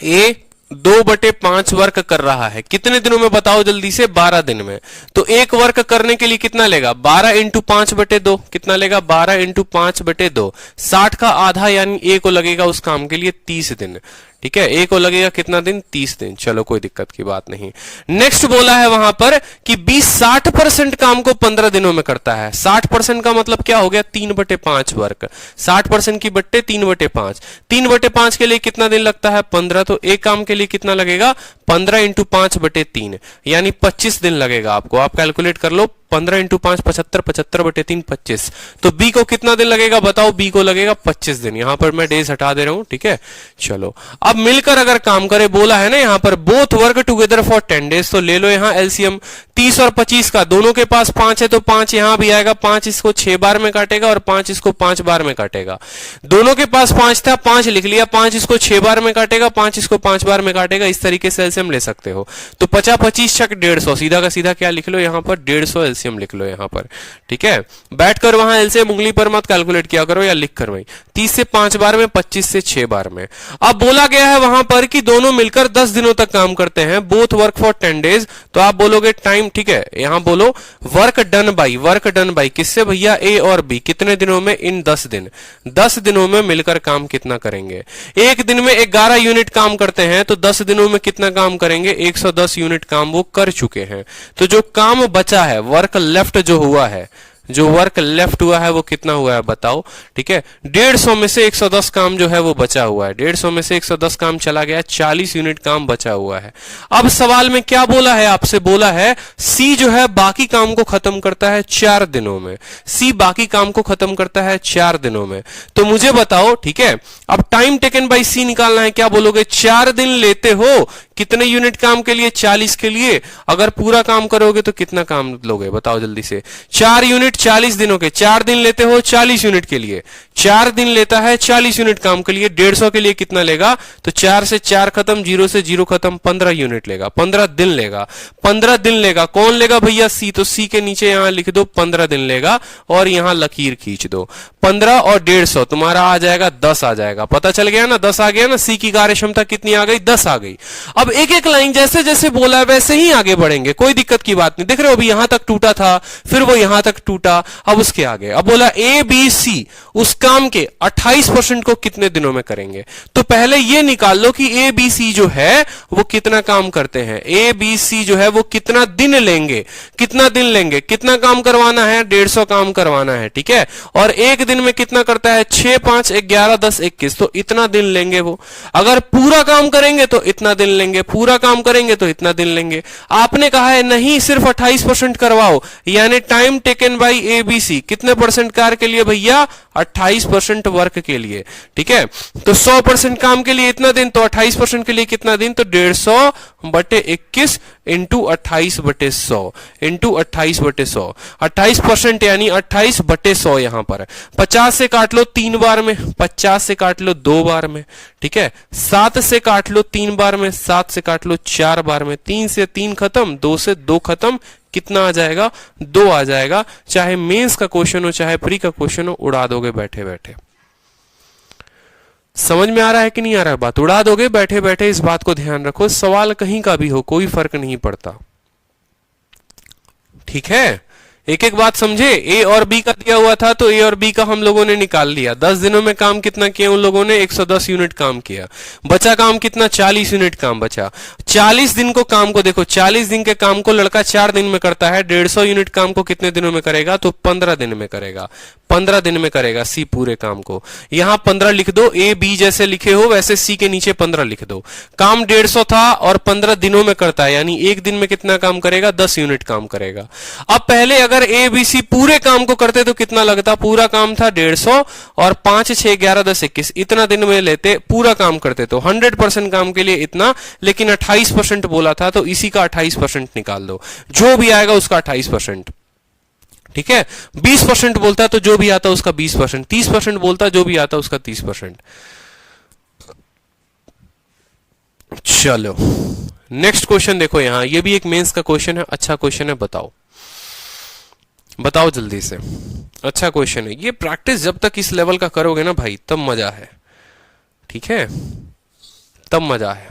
ए 2/5 वर्क कर रहा है। कितने दिनों में बताओ जल्दी से, 12 दिन में। तो एक वर्क करने के लिए कितना लेगा, 12 × 5/2 कितना लेगा, 12 × 5/2, 60 का आधा, यानी ए को लगेगा उस काम के लिए 30 दिन। ठीक है, ए को लगेगा कितना दिन, 30 दिन। चलो कोई दिक्कत की बात नहीं। नेक्स्ट बोला है वहां पर कि बी 60% काम को 15 दिनों में करता है। 60% का मतलब क्या हो गया, 3/5 वर्क। 60% की बट्टे 3/5, 3/5 के लिए कितना दिन लगता है, 15। तो एक काम के लिए कितना लगेगा, 15 × 5/3, यानी 25 दिन लगेगा आपको। आप कैलकुलेट कर लो, 15 × 5 75, 75/3 25। तो बी को कितना दिन लगेगा बताओ, बी को लगेगा 25 दिन। यहां पर मैं डेज हटा दे रहा हूं। ठीक है, चलो अब मिलकर अगर काम करे, बोला है ना यहां पर both work together for 10 days. तो ले लो यहां एलसीएम 30 और 25 का, दोनों के पास 5 है तो 5 यहां भी आएगा, 5 इसको 6 बार में काटेगा और 5 इसको 5 बार में काटेगा। दोनों के पास 5 था, 5 लिख लिया, 5 इसको 6 बार में काटेगा, 5 इसको 5 बार में काटेगा। इस तरीके से एलसीएम ले सकते हो। तो 50 25 चक 150, सीधा का सीधा क्या लिख लो यहां पर, 150 एलसीएम लिख लो यहां पर। ठीक है, बैठकर वहां एलसीएम उंगली पर मत कैलकुलेट किया करो या लिख कर वहीं, 30 से 5 बार में, 25 से 6 बार में। अब बोला गया है वहां पर कि दोनों मिलकर 10 दिनों तक काम करते हैं, बोथ वर्क फॉर 10 डेज। तो आप बोलोगे टाइम, ठीक है, यहां बोलो work done by, work done by किससे भैया, ए और बी, कितने दिनों में, इन 10 दिन। 10 दिनों में मिलकर काम कितना करेंगे। एक दिन में 11 यूनिट काम करते हैं, तो 10 दिनों में कितना काम करेंगे, 110 यूनिट काम वो कर चुके हैं। तो जो काम बचा है, वर्क लेफ्ट जो हुआ है, जो वर्क लेफ्ट हुआ है वो कितना हुआ है बताओ। ठीक है, 150 में से 110 काम जो है वो बचा हुआ है, 150 में से 110 काम चला गया, 40 यूनिट काम बचा हुआ है। अब सवाल में क्या बोला है आपसे, बोला है सी जो है बाकी काम को खत्म करता है 4 दिनों में। सी बाकी काम को खत्म करता है 4 दिनों में। तो मुझे बताओ, ठीक है, अब टाइम टेकन बाई सी निकालना है। क्या बोलोगे, 4 दिन लेते हो कितने यूनिट काम के लिए, 40 के लिए। अगर पूरा काम करोगे तो कितना काम लोगे बताओ जल्दी से, 4 यूनिट 40 दिनों के, 4 दिन लेते हो 40 यूनिट के लिए, 4 दिन लेता है 40 यूनिट काम के लिए। 150 के लिए कितना लेगा, तो 4 से 4 खत्म, 0 से 0 खत्म, 15 यूनिट लेगा, 15 दिन लेगा, 15 दिन लेगा। कौन लेगा भैया, सी। तो सी के नीचे यहां लिख दो 15 दिन लेगा और यहां लकीर खींच दो। 15 और 150 तुम्हारा आ जाएगा 10 आ जाएगा। पता चल गया ना, 10 आ गया ना, सी की कार्य क्षमता कितनी आ गई, 10 आ गई। अब अब एक एक लाइन जैसे जैसे बोला वैसे ही आगे बढ़ेंगे, कोई दिक्कत की बात नहीं। देख रहे हो अभी यहां तक टूटा था, फिर वो यहां तक टूटा, अब उसके आगे अब बोला ए बी सी उस काम के 28% को कितने दिनों में करेंगे। तो पहले ये निकाल लो कि ए बी सी जो है वो कितना काम करते हैं, ए बी सी जो है वो कितना दिन लेंगे, कितना दिन लेंगे, कितना काम करवाना है, 150 काम करवाना है, ठीक है। और एक दिन में कितना करता है, 6 5 11 10 21, तो इतना दिन लेंगे वो। अगर पूरा काम करेंगे तो इतना दिन लेंगे, पूरा काम करेंगे तो इतना दिन लेंगे। आपने कहा है नहीं सिर्फ 28% करवाओ, यानी time taken by A B C कितने परसेंट कार्य के लिए भैया, 28% वर्क के लिए, ठीक है। तो 100% काम के लिए इतना दिन, तो 28% के लिए कितना दिन, तो 150/21 इंटू 28/100 इंटू 28/100, 28% यानी 28/100। यहां पर 50 से काट लो 3 बार में, 50 से काट लो 2 बार में, ठीक है। 7 से काट लो 3 बार में, 7 से काट लो 4 बार में, 3 से 3 खत्म, 2 से 2 खत्म, कितना आ जाएगा, 2 आ जाएगा। चाहे मेंस का क्वेश्चन हो चाहे प्री का क्वेश्चन हो, उड़ा दोगे बैठे बैठे। समझ में आ रहा है कि नहीं आ रहा है बात, उड़ा दोगे बैठे बैठे। इस बात को ध्यान रखो, सवाल कहीं का भी हो कोई फर्क नहीं पड़ता, ठीक है। एक एक बात समझे, ए और बी का दिया हुआ था तो ए और बी का हम लोगों ने निकाल लिया। 10 दिनों में काम कितना किया उन लोगों ने, 110 यूनिट काम किया। बचा काम कितना, 40 यूनिट काम बचा। 40 दिन को काम को देखो, 40 दिन के काम को लड़का 4 दिन में करता है, 150 यूनिट काम को कितने दिनों में करेगा, तो 15 दिन में करेगा, 15 दिन में करेगा सी पूरे काम को। यहां 15 लिख दो, ए बी जैसे लिखे हो वैसे सी के नीचे 15 लिख दो। काम 150 था और 15 दिनों में करता है, यानी एक दिन में कितना काम करेगा, 10 यूनिट काम करेगा। अब पहले अगर ए बी सी पूरे काम को करते तो कितना लगता, पूरा काम था 150 और 5 6 11 10 21, इतना दिन में लेते, पूरा काम करते तो 100% काम के लिए इतना, लेकिन 28% बोला था तो इसी का 28% निकाल दो, जो भी आएगा उसका 28%, ठीक है। 20% बोलता है तो जो भी आता उसका 20%, 30% बोलता जो भी आता उसका 30%। चलो नेक्स्ट क्वेश्चन देखो, यहां ये भी एक मेंस का क्वेश्चन है, अच्छा क्वेश्चन है, बताओ बताओ जल्दी से, अच्छा क्वेश्चन है ये। प्रैक्टिस जब तक इस लेवल का करोगे ना भाई तब मजा है, ठीक है, तब मजा है।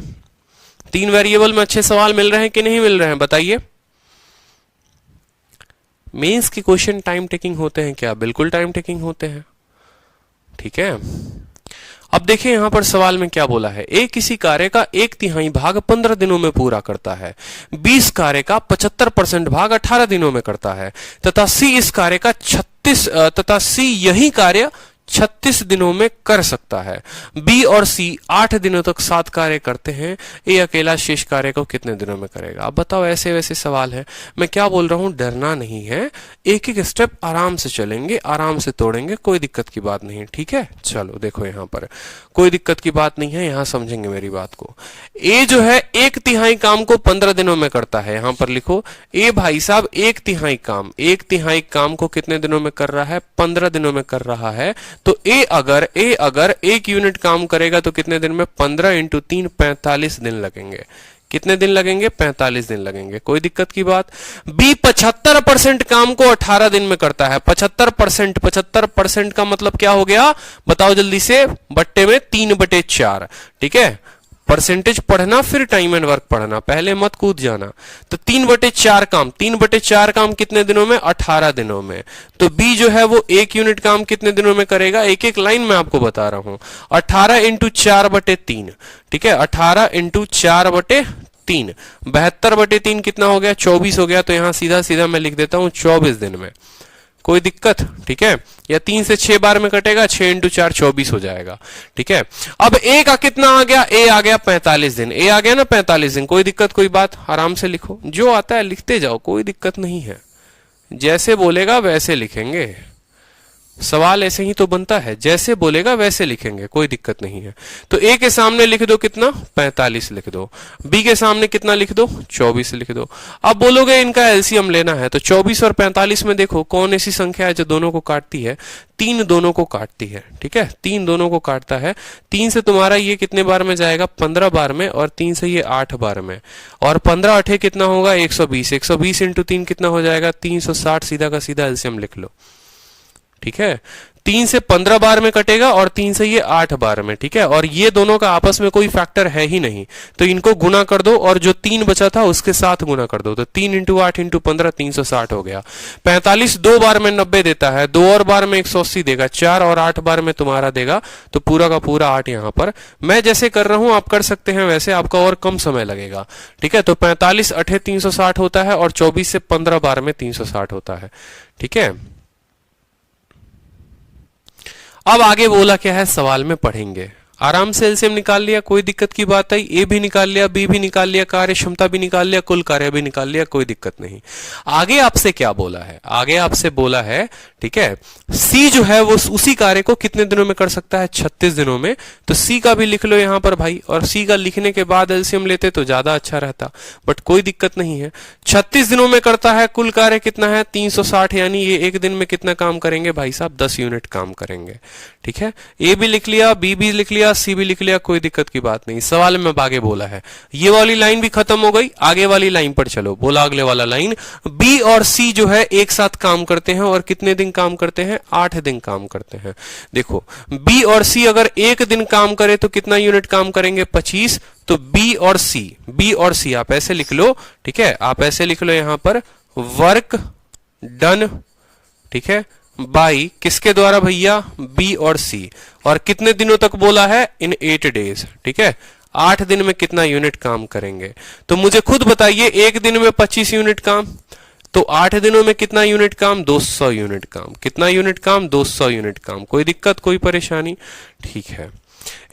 3 वेरिएबल में अच्छे सवाल मिल रहे हैं कि नहीं मिल रहे हैं बताइए। मेंस के क्वेश्चन टाइम टेकिंग होते हैं क्या, बिल्कुल टाइम टेकिंग होते हैं, ठीक है। अब देखिए यहां पर सवाल में क्या बोला है, ए किसी कार्य का 1/3 भाग 15 दिनों में पूरा करता है, 20 कार्य का 75% भाग 18 दिनों में करता है, तथा सी इस कार्य का 36 तथा सी यही कार्य 36 दिनों में कर सकता है। बी और सी 8 दिनों तक 7 कार्य करते हैं, ए अकेला शेष कार्य को कितने दिनों में करेगा। अब बताओ, ऐसे वैसे सवाल है, मैं क्या बोल रहा हूं, डरना नहीं है, एक एक स्टेप आराम से चलेंगे, आराम से तोड़ेंगे, कोई दिक्कत की बात नहीं है, ठीक है। चलो देखो यहां पर कोई दिक्कत की बात नहीं है, यहां समझेंगे मेरी बात को। ए जो है 1/3 काम को 15 दिनों में करता है, यहां पर लिखो ए भाई साहब 1/3 काम को कितने दिनों में कर रहा है, 15 दिनों में कर रहा है। तो ए अगर 1 यूनिट काम करेगा तो कितने दिन में, 15 × 3 45 दिन लगेंगे। कितने दिन लगेंगे, 45 दिन लगेंगे, कोई दिक्कत की बात। बी 75% काम को 18 दिन में करता है, 75% का मतलब क्या हो गया बताओ जल्दी से, बट्टे में 3/4, ठीक है। परसेंटेज पढ़ना फिर टाइम एंड वर्क पढ़ना, पहले मत कूद जाना। तो 3/4 काम, 3/4 काम कितने दिनों में, 18 दिनों में। तो बी जो है वो 1 यूनिट काम कितने दिनों में करेगा, एक एक लाइन में आपको बता रहा हूं, 18 × 4/3, ठीक है, 18 × 4/3, 72/3 कितना हो गया, 24 हो गया। तो यहां सीधा सीधा मैं लिख देता हूं 24 दिन में, कोई दिक्कत, ठीक है। या 3 से 6 बार में कटेगा, 6 × 4 24 हो जाएगा, ठीक है। अब ए का कितना आ गया, ए आ गया 45 दिन, ए आ गया ना 45 दिन, कोई दिक्कत कोई बात, आराम से लिखो, जो आता है लिखते जाओ, कोई दिक्कत नहीं है, जैसे बोलेगा वैसे लिखेंगे, सवाल ऐसे ही तो बनता है, जैसे बोलेगा वैसे लिखेंगे, कोई दिक्कत नहीं है। तो ए के सामने लिख दो कितना, 45 लिख दो, बी के सामने कितना लिख दो, 24 लिख दो। अब बोलोगे इनका एलसीएम लेना है, तो 24 और 45 में देखो कौन ऐसी संख्या है जो दोनों को काटती है, 3 दोनों को काटती है, ठीक है, 3 दोनों को काटता है। 3 से तुम्हारा ये कितने बार में जाएगा, 15 बार में, और 3 से ये 8 बार में, और 15 8 कितना होगा, 120, 120 × 3 कितना हो जाएगा, 360, सीधा का सीधा एलसीएम लिख लो, ठीक है। 3 से 15 बार में कटेगा और 3 से ये 8 बार में, ठीक है। और ये दोनों का आपस में कोई फैक्टर है ही नहीं, तो इनको गुना कर दो और जो 3 बचा था उसके साथ गुना कर दो, तो 3 इंटू 8 इंटू 15 360 हो गया। 45 2 बार में 90 देता है, 2 और बार में 180 देगा, 4 और 8 बार में तुम्हारा देगा, तो पूरा का पूरा 8 यहां पर। मैं जैसे कर रहा हूं आप कर सकते हैं वैसे, आपका और कम समय लगेगा, ठीक है। तो 45 8 360 होता है और 24 से 15 बार में 360 होता है, ठीक है। अब आगे बोला क्या है सवाल में पढ़ेंगे, आराम से एलसीएम निकाल लिया, कोई दिक्कत की बात आई, ए भी निकाल लिया, बी भी निकाल लिया, कार्य क्षमता भी निकाल लिया, कुल कार्य भी निकाल लिया, कोई दिक्कत नहीं। आगे आपसे क्या बोला है, आगे आपसे बोला है, ठीक है, सी जो है वो उसी कार्य को कितने दिनों में कर सकता है, 36 दिनों में। तो सी का भी लिख लो यहां पर भाई, और सी का लिखने के बाद एलसीएम लेते तो ज्यादा अच्छा रहता, बट कोई दिक्कत नहीं है। 36 दिनों में करता है, कुल कार्य कितना है 360, यानी ये एक दिन में कितना काम करेंगे भाई साहब, 10 यूनिट काम करेंगे, ठीक है। ए भी लिख लिया, बी भी लिख लिया, सी भी लिख लिया, कोई दिक्कत की बात नहीं। सवाल में आगे बोला है, ये वाली लाइन भी खत्म हो गई, आगे वाली लाइन पर चलो। बोला अगले वाला लाइन, बी और सी जो है एक साथ काम करते हैं और कितने दिन काम करते हैं, 8 दिन काम करते हैं। देखो बी और सी अगर एक दिन काम करे तो कितना यूनिट काम करेंगे, 25। तो बी और सी आप ऐसे लिख लो, ठीक है, आप ऐसे लिख लो यहां पर, वर्क डन, ठीक है, बाई किसके द्वारा भैया, बी और सी, और कितने दिनों तक बोला है, इन 8 डेज, ठीक है। 8 दिन में कितना यूनिट काम करेंगे, तो मुझे खुद बताइए, एक दिन में 25 यूनिट काम, तो 8 दिनों में कितना यूनिट काम, 200 यूनिट काम। कितना यूनिट काम, 200 यूनिट काम। कोई दिक्कत कोई परेशानी, ठीक है।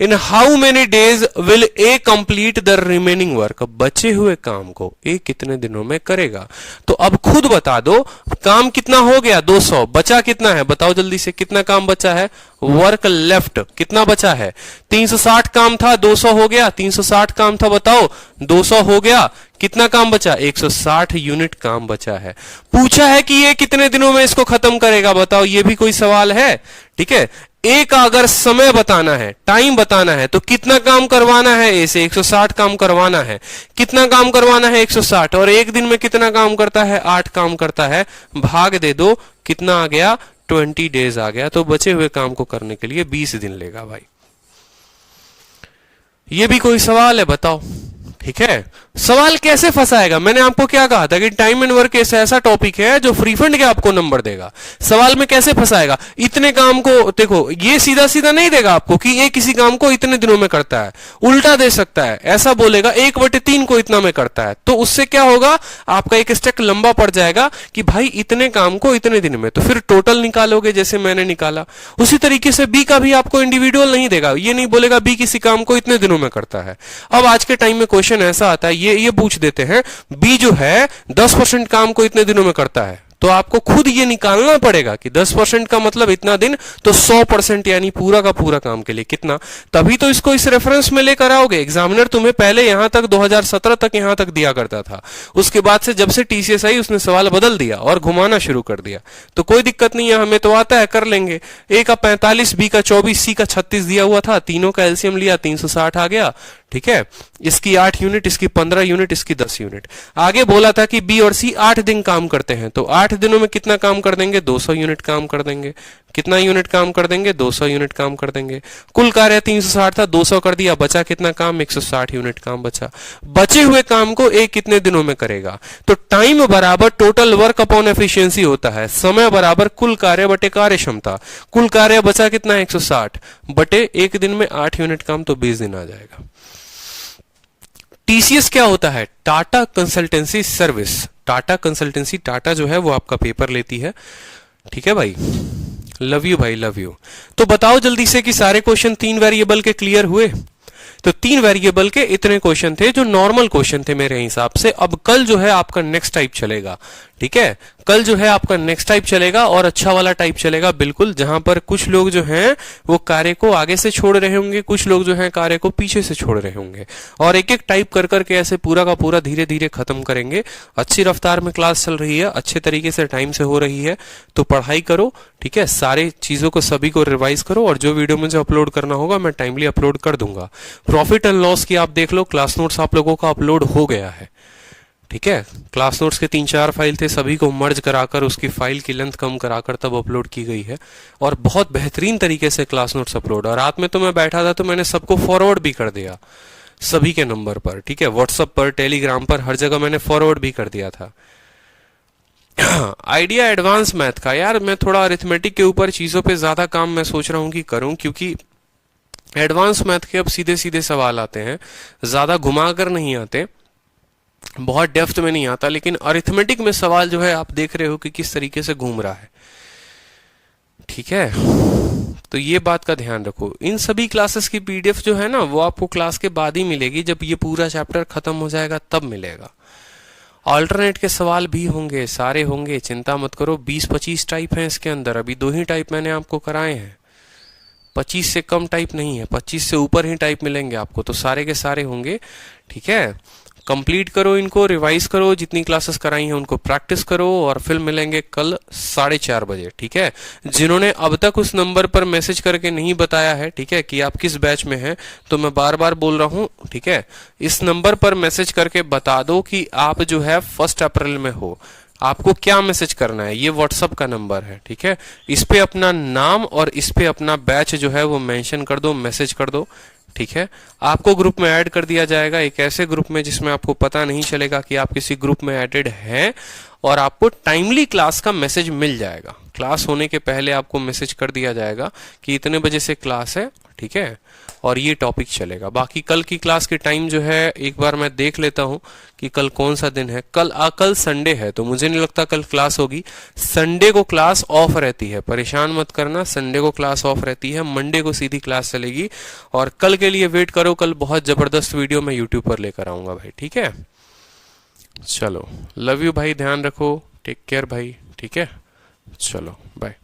इन how many days will A complete the remaining work, बचे हुए काम को ए कितने दिनों में करेगा। तो अब खुद बता दो, काम कितना हो गया, 200, बचा कितना है, बताओ जल्दी से, कितना काम बचा है, वर्क लेफ्ट कितना बचा है, 360 काम था, 200 हो गया, 360 काम था, बताओ 200 हो गया, कितना काम बचा, 160 यूनिट काम बचा है। पूछा है कि ये कितने दिनों में इसको खत्म करेगा, बताओ, ये भी कोई सवाल है, ठीक है। ए का अगर समय बताना है, टाइम बताना है, तो कितना काम करवाना है, ए से 160 काम करवाना है। कितना काम करवाना है, 160, और एक दिन में कितना काम करता है, 8 काम करता है, भाग दे दो, कितना आ गया, 20 डेज आ गया। तो बचे हुए काम को करने के लिए 20 दिन लेगा भाई। ये भी कोई सवाल है, बताओ, ठीक है। सवाल कैसे फंसाएगा, मैंने आपको क्या कहा था कि टाइम एंड वर्क ऐसा टॉपिक है जो फ्री फंड के आपको नंबर देगा। सवाल में कैसे फंसाएगा, इतने काम को, देखो ये सीधा सीधा नहीं देगा आपको कि ये किसी काम को इतने दिनों में करता है, उल्टा दे सकता है, ऐसा बोलेगा 1/3 को इतना में करता है, तो उससे क्या होगा, आपका एक स्टेप लंबा पड़ जाएगा कि भाई इतने काम को इतने दिन में, तो फिर टोटल निकालोगे जैसे मैंने निकाला। उसी तरीके से बी का भी आपको इंडिविजुअल नहीं देगा, ये नहीं बोलेगा बी किसी काम को इतने दिनों में करता है। अब आज के टाइम में क्वेश्चन ऐसा आता है, ये पूछ देते हैं, बी जो है 10% काम को इतने दिनों में करता है, तो आपको खुद ये निकालना पड़ेगा कि 10% का मतलब इतना दिन, तो 100% यानी पूरा का पूरा काम के लिए कितना, तभी तो इसको इस रेफरेंस में लेकर आओगे। एग्जामिनर तुम्हें पहले यहां तक 2017 तक यहां तक दिया करता था, उसके बाद से जब से टीसीएस आई उसने सवाल बदल दिया और घुमाना शुरू कर दिया। तो कोई दिक्कत नहीं है, हमें तो आता है, कर लेंगे। ए का 45, बी का 24, सी का 36 दिया हुआ था, तीनों का एलसीएम लिया, 360 आ गया, ठीक है। इसकी 8 यूनिट, इसकी 15 यूनिट, इसकी 10 यूनिट। आगे बोला था कि बी और सी 8 दिन काम करते हैं, तो 8 दिनों में कितना काम कर देंगे, 200 यूनिट काम कर देंगे। कितना यूनिट काम कर देंगे, 200 यूनिट काम कर देंगे। कुल कार्य 360 था, 200 कर दिया, बचा कितना काम, 160 यूनिट काम बचा। बचे हुए काम को ए कितने दिनों में करेगा, तो टाइम बराबर टोटल वर्क अपॉन एफिशिएंसी होता है, समय बराबर कुल कार्य बटे कार्य क्षमता। कुल कार्य बचा कितना, 160 बटे एक दिन में 8 यूनिट काम, तो 20 दिन आ जाएगा। टीसीएस क्या होता है, Tata consultancy service. Tata consultancy, Tata जो है वो आपका पेपर लेती है, ठीक है भाई। लव यू भाई, लव यू। तो बताओ जल्दी से कि सारे क्वेश्चन 3 वेरिएबल के क्लियर हुए। तो 3 वेरिएबल के इतने क्वेश्चन थे जो नॉर्मल क्वेश्चन थे मेरे हिसाब से। अब कल जो है आपका नेक्स्ट टाइप चलेगा, ठीक है, कल जो है आपका नेक्स्ट टाइप चलेगा और अच्छा वाला टाइप चलेगा बिल्कुल, जहां पर कुछ लोग जो हैं वो कार्य को आगे से छोड़ रहे होंगे, कुछ लोग जो हैं कार्य को पीछे से छोड़ रहे होंगे, और एक एक टाइप कर करके ऐसे पूरा का पूरा धीरे धीरे खत्म करेंगे। अच्छी रफ्तार में क्लास चल रही है, अच्छे तरीके से टाइम से हो रही है, तो पढ़ाई करो, ठीक है, सारी चीजों को सभी को रिवाइज करो, और जो वीडियो मुझे अपलोड करना होगा मैं टाइमली अपलोड कर दूंगा। प्रॉफिट एंड लॉस की आप देख लो, क्लास नोट्स आप लोगों का अपलोड हो गया है, ठीक है। क्लास नोट्स के 3-4 फाइल थे, सभी को मर्ज कराकर उसकी फाइल की लेंथ कम कराकर तब अपलोड की गई है, और बहुत बेहतरीन तरीके से क्लास नोट्स अपलोड। और रात में तो मैं बैठा था तो मैंने सबको फॉरवर्ड भी कर दिया, सभी के नंबर पर, ठीक है, व्हाट्सएप पर, टेलीग्राम पर, हर जगह मैंने फॉरवर्ड भी कर दिया था। आइडिया एडवांस मैथ का, यार मैं थोड़ा अरिथमेटिक के ऊपर चीजों पे ज्यादा काम मैं सोच रहा हूँ कि करूँ, क्योंकि एडवांस मैथ के अब सीधे सीधे सवाल आते हैं, ज्यादा घुमाकर नहीं आते, बहुत डेप्थ में नहीं आता। लेकिन अरिथमेटिक में सवाल जो है आप देख रहे हो कि किस तरीके से घूम रहा है, ठीक है। तो ये बात का ध्यान रखो। इन सभी क्लासेस की पीडीएफ जो है ना वो आपको क्लास के बाद ही मिलेगी, जब ये पूरा चैप्टर खत्म हो जाएगा तब मिलेगा। अल्टरनेट के सवाल भी होंगे, सारे होंगे, चिंता मत करो। 20-25 टाइप हैं इसके अंदर, अभी 2 ही टाइप मैंने आपको कराए हैं, 25 से कम टाइप नहीं है, 25 से ऊपर ही टाइप मिलेंगे आपको, तो सारे के सारे होंगे, ठीक है। कंप्लीट करो इनको, रिवाइज करो, जितनी क्लासेस कराई हैं उनको प्रैक्टिस करो, और फिर मिलेंगे कल 4:30 बजे, ठीक है। जिन्होंने अब तक उस नंबर पर मैसेज करके नहीं बताया है, ठीक है, कि आप किस बैच में हैं, तो मैं बार बार बोल रहा हूं, ठीक है, इस नंबर पर मैसेज करके बता दो कि आप जो है 1 अप्रैल में हो। आपको क्या मैसेज करना है, ये व्हाट्सएप का नंबर है, ठीक है। इस पे अपना नाम और इस पे अपना बैच जो है वो मेंशन कर दो, मैसेज कर दो, ठीक है। आपको ग्रुप में ऐड कर दिया जाएगा, एक ऐसे ग्रुप में जिसमें आपको पता नहीं चलेगा कि आप किसी ग्रुप में एडेड हैं, और आपको टाइमली क्लास का मैसेज मिल जाएगा। क्लास होने के पहले आपको मैसेज कर दिया जाएगा कि इतने बजे से क्लास है, ठीक है, और ये टॉपिक चलेगा। बाकी कल की क्लास के टाइम जो है एक बार मैं देख लेता हूं कि कल कौन सा दिन है। कल संडे है, तो मुझे नहीं लगता कल क्लास होगी। संडे को क्लास ऑफ रहती है, परेशान मत करना, संडे को क्लास ऑफ रहती है, मंडे को सीधी क्लास चलेगी। और कल के लिए वेट करो, कल बहुत जबरदस्त वीडियो मैं यूट्यूब पर लेकर आऊंगा भाई, ठीक है। चलो, लव यू भाई, ध्यान रखो, टेक केयर भाई, ठीक है, चलो बाय।